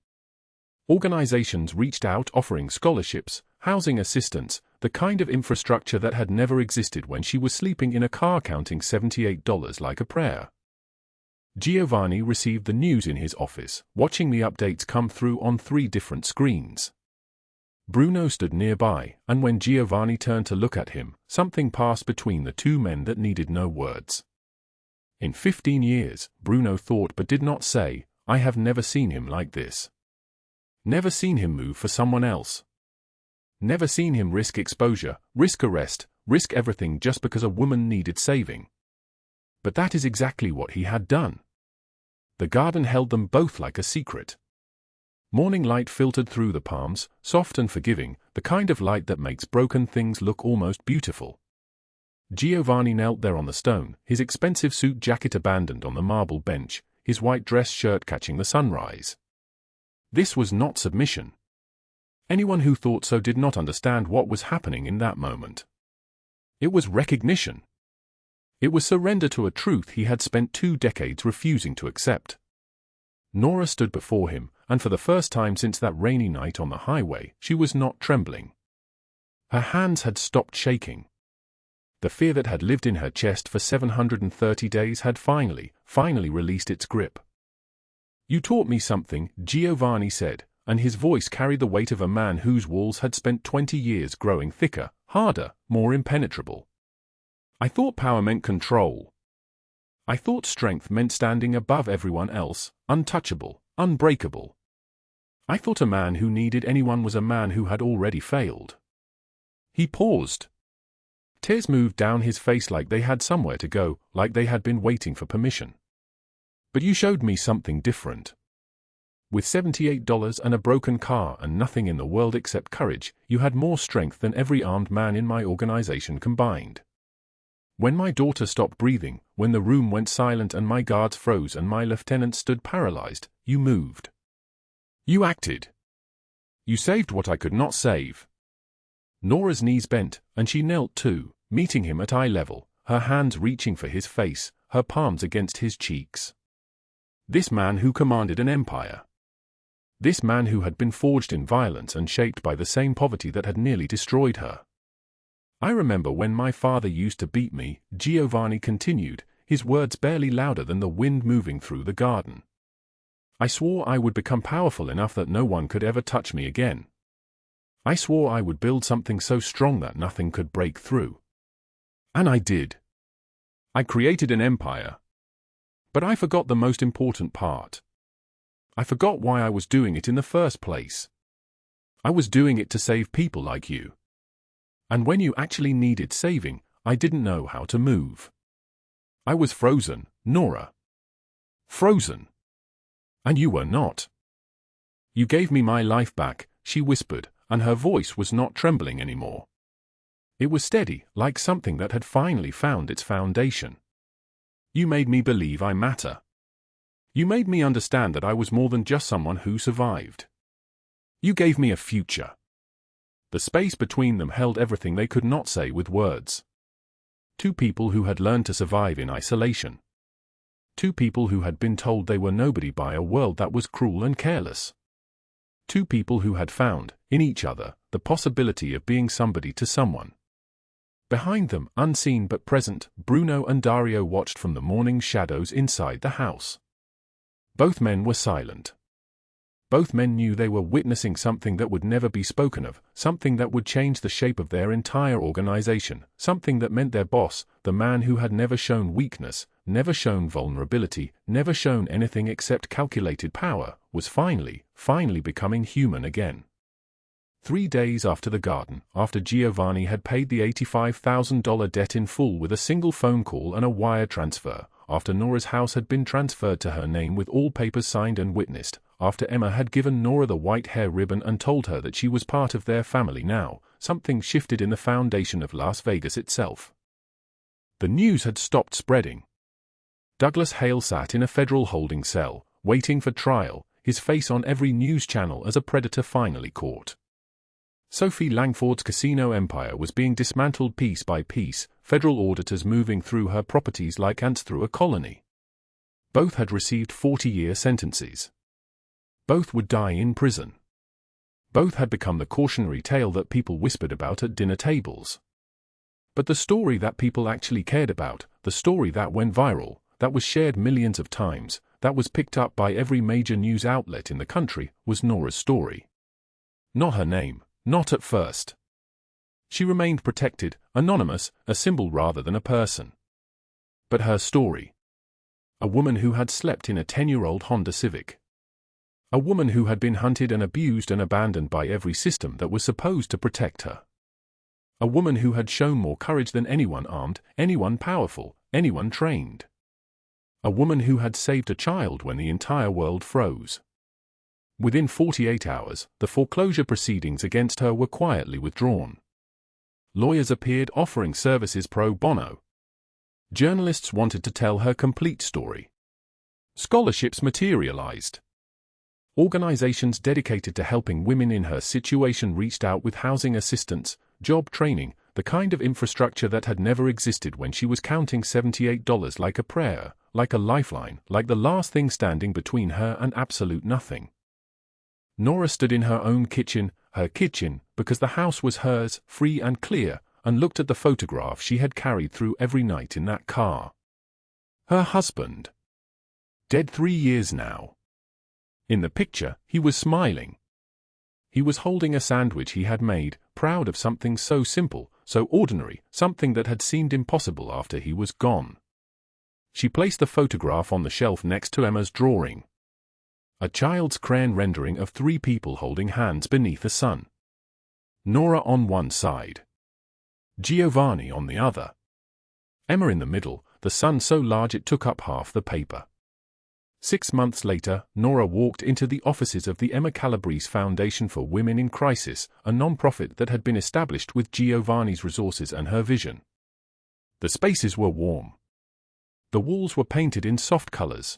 Speaker 1: Organizations reached out offering scholarships, housing assistance, the kind of infrastructure that had never existed when she was sleeping in a car counting $78 like a prayer. Giovanni received the news in his office, watching the updates come through on 3 different screens. Bruno stood nearby, and when Giovanni turned to look at him, something passed between the two men that needed no words. In 15 years, Bruno thought but did not say, I have never seen him like this. Never seen him move for someone else. Never seen him risk exposure, risk arrest, risk everything just because a woman needed saving. But that is exactly what he had done. The garden held them both like a secret. Morning light filtered through the palms, soft and forgiving, the kind of light that makes broken things look almost beautiful. Giovanni knelt there on the stone, his expensive suit jacket abandoned on the marble bench, his white dress shirt catching the sunrise. This was not submission. Anyone who thought so did not understand what was happening in that moment. It was recognition. It was surrender to a truth he had spent 2 decades refusing to accept. Nora stood before him, and for the first time since that rainy night on the highway, she was not trembling. Her hands had stopped shaking. The fear that had lived in her chest for 730 days had finally released its grip. You taught me something, Giovanni said, and his voice carried the weight of a man whose walls had spent 20 years growing thicker, harder, more impenetrable. I thought power meant control. I thought strength meant standing above everyone else, untouchable, unbreakable. I thought a man who needed anyone was a man who had already failed. He paused. Tears moved down his face like they had somewhere to go, like they had been waiting for permission. But you showed me something different. With $78 and a broken car and nothing in the world except courage, you had more strength than every armed man in my organization combined. When my daughter stopped breathing, when the room went silent and my guards froze and my lieutenant stood paralyzed, you moved. You acted. You saved what I could not save. Nora's knees bent, and she knelt too, meeting him at eye level, her hands reaching for his face, her palms against his cheeks. This man who commanded an empire. This man who had been forged in violence and shaped by the same poverty that had nearly destroyed her. I remember when my father used to beat me, Giovanni continued, his words barely louder than the wind moving through the garden. I swore I would become powerful enough that no one could ever touch me again. I swore I would build something so strong that nothing could break through. And I did. I created an empire. But I forgot the most important part. I forgot why I was doing it in the first place. I was doing it to save people like you. And when you actually needed saving, I didn't know how to move. I was frozen, Nora. Frozen. And you were not. You gave me my life back, she whispered, and her voice was not trembling anymore. It was steady, like something that had finally found its foundation. You made me believe I matter. You made me understand that I was more than just someone who survived. You gave me a future. The space between them held everything they could not say with words. Two people who had learned to survive in isolation. Two people who had been told they were nobody by a world that was cruel and careless. Two people who had found, in each other, the possibility of being somebody to someone. Behind them, unseen but present, Bruno and Dario watched from the morning shadows inside the house. Both men were silent. Both men knew they were witnessing something that would never be spoken of, something that would change the shape of their entire organization, something that meant their boss, the man who had never shown weakness, never shown vulnerability, never shown anything except calculated power, was finally becoming human again. 3 days after the garden, after Giovanni had paid the $85,000 debt in full with a single phone call and a wire transfer, after Nora's house had been transferred to her name with all papers signed and witnessed, after Emma had given Nora the white hair ribbon and told her that she was part of their family now, something shifted in the foundation of Las Vegas itself. The news had stopped spreading. Douglas Hale sat in a federal holding cell, waiting for trial, his face on every news channel as a predator finally caught. Sophie Langford's casino empire was being dismantled piece by piece, federal auditors moving through her properties like ants through a colony. Both had received 40-year sentences. Both would die in prison. Both had become the cautionary tale that people whispered about at dinner tables. But the story that people actually cared about, the story that went viral, that was shared millions of times, that was picked up by every major news outlet in the country, was Nora's story. Not her name, not at first. She remained protected, anonymous, a symbol rather than a person. But her story. A woman who had slept in a 10-year-old Honda Civic. A woman who had been hunted and abused and abandoned by every system that was supposed to protect her. A woman who had shown more courage than anyone armed, anyone powerful, anyone trained. A woman who had saved a child when the entire world froze. Within 48 hours, the foreclosure proceedings against her were quietly withdrawn. Lawyers appeared offering services pro bono. Journalists wanted to tell her complete story. Scholarships materialized. Organizations dedicated to helping women in her situation reached out with housing assistance, job training, the kind of infrastructure that had never existed when she was counting $78 like a prayer, like a lifeline, like the last thing standing between her and absolute nothing. Nora stood in her own kitchen, because the house was hers, free and clear, and looked at the photograph she had carried through every night in that car. Her husband. Dead 3 years now. In the picture, he was smiling. He was holding a sandwich he had made, proud of something so simple, so ordinary, something that had seemed impossible after he was gone. She placed the photograph on the shelf next to Emma's drawing. A child's crayon rendering of 3 people holding hands beneath the sun. Nora on one side. Giovanni on the other. Emma in the middle, the sun so large it took up half the paper. 6 months later, Nora walked into the offices of the Emma Calabrese Foundation for Women in Crisis, a non-profit that had been established with Giovanni's resources and her vision. The spaces were warm. The walls were painted in soft colors.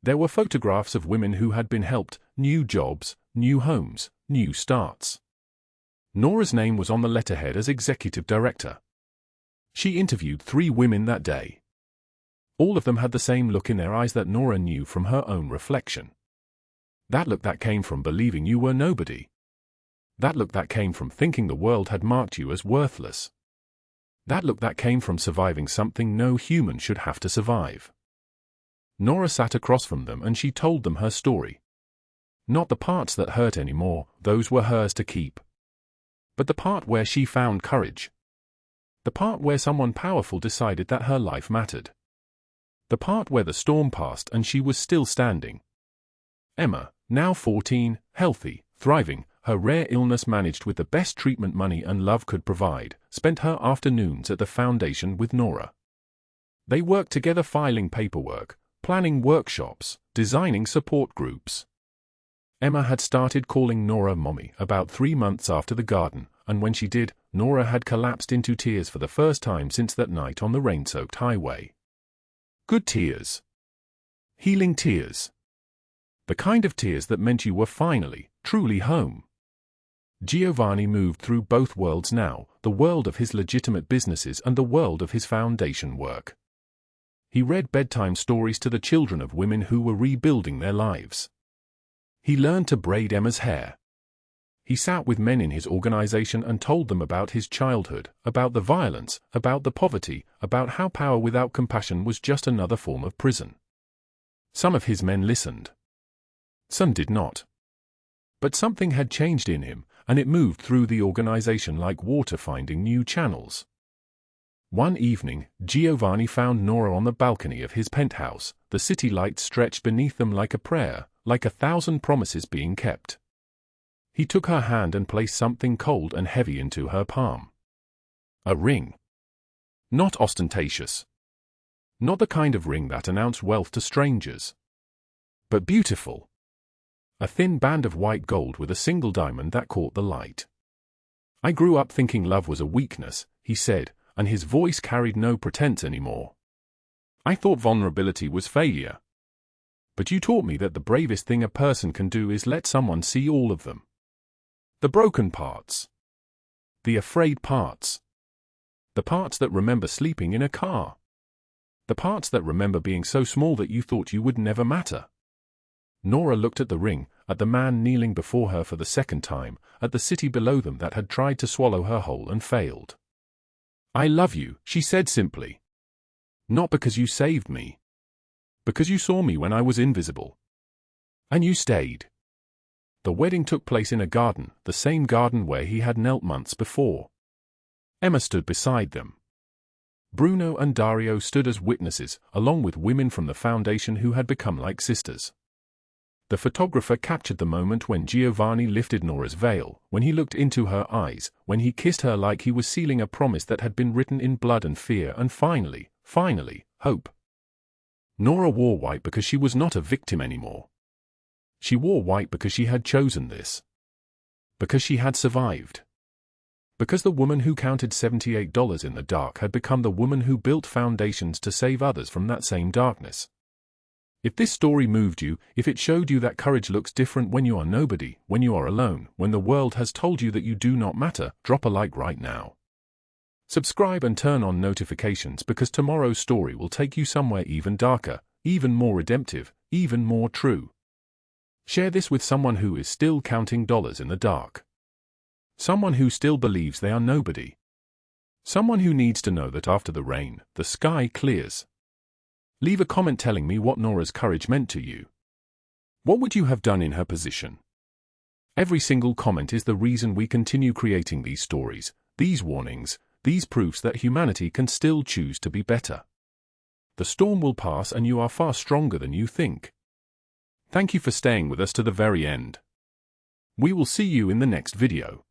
Speaker 1: There were photographs of women who had been helped, new jobs, new homes, new starts. Nora's name was on the letterhead as executive director. She interviewed 3 women that day. All of them had the same look in their eyes that Nora knew from her own reflection. That look that came from believing you were nobody. That look that came from thinking the world had marked you as worthless. That look that came from surviving something no human should have to survive. Nora sat across from them and she told them her story. Not the parts that hurt anymore, those were hers to keep. But the part where she found courage. The part where someone powerful decided that her life mattered. The part where the storm passed and she was still standing. Emma, now 14, healthy, thriving, her rare illness managed with the best treatment money and love could provide, spent her afternoons at the foundation with Nora. They worked together filing paperwork, planning workshops, designing support groups. Emma had started calling Nora Mommy about 3 months after the garden, and when she did, Nora had collapsed into tears for the first time since that night on the rain-soaked highway. Good tears. Healing tears. The kind of tears that meant you were finally, truly home. Giovanni moved through both worlds now, the world of his legitimate businesses and the world of his foundation work. He read bedtime stories to the children of women who were rebuilding their lives. He learned to braid Emma's hair. He sat with men in his organization and told them about his childhood, about the violence, about the poverty, about how power without compassion was just another form of prison. Some of his men listened. Some did not. But something had changed in him, and it moved through the organization like water finding new channels. One evening, Giovanni found Nora on the balcony of his penthouse, the city lights stretched beneath them like a prayer, like 1,000 promises being kept. He took her hand and placed something cold and heavy into her palm. A ring. Not ostentatious. Not the kind of ring that announced wealth to strangers. But beautiful. A thin band of white gold with a single diamond that caught the light. I grew up thinking love was a weakness, he said, and his voice carried no pretense anymore. I thought vulnerability was failure. But you taught me that the bravest thing a person can do is let someone see all of them. The broken parts. The afraid parts. The parts that remember sleeping in a car. The parts that remember being so small that you thought you would never matter. Nora looked at the ring, at the man kneeling before her for the second time, at the city below them that had tried to swallow her whole and failed. I love you, she said simply. Not because you saved me. Because you saw me when I was invisible. And you stayed. The wedding took place in a garden, the same garden where he had knelt months before. Emma stood beside them. Bruno and Dario stood as witnesses, along with women from the foundation who had become like sisters. The photographer captured the moment when Giovanni lifted Nora's veil, when he looked into her eyes, when he kissed her like he was sealing a promise that had been written in blood and fear, and finally, hope. Nora wore white because she was not a victim anymore. She wore white because she had chosen this. Because she had survived. Because the woman who counted $78 in the dark had become the woman who built foundations to save others from that same darkness. If this story moved you, if it showed you that courage looks different when you are nobody, when you are alone, when the world has told you that you do not matter, drop a like right now. Subscribe and turn on notifications because tomorrow's story will take you somewhere even darker, even more redemptive, even more true. Share this with someone who is still counting dollars in the dark. Someone who still believes they are nobody. Someone who needs to know that after the rain, the sky clears. Leave a comment telling me what Nora's courage meant to you. What would you have done in her position? Every single comment is the reason we continue creating these stories, these warnings, these proofs that humanity can still choose to be better. The storm will pass and you are far stronger than you think. Thank you for staying with us to the very end. We will see you in the next video.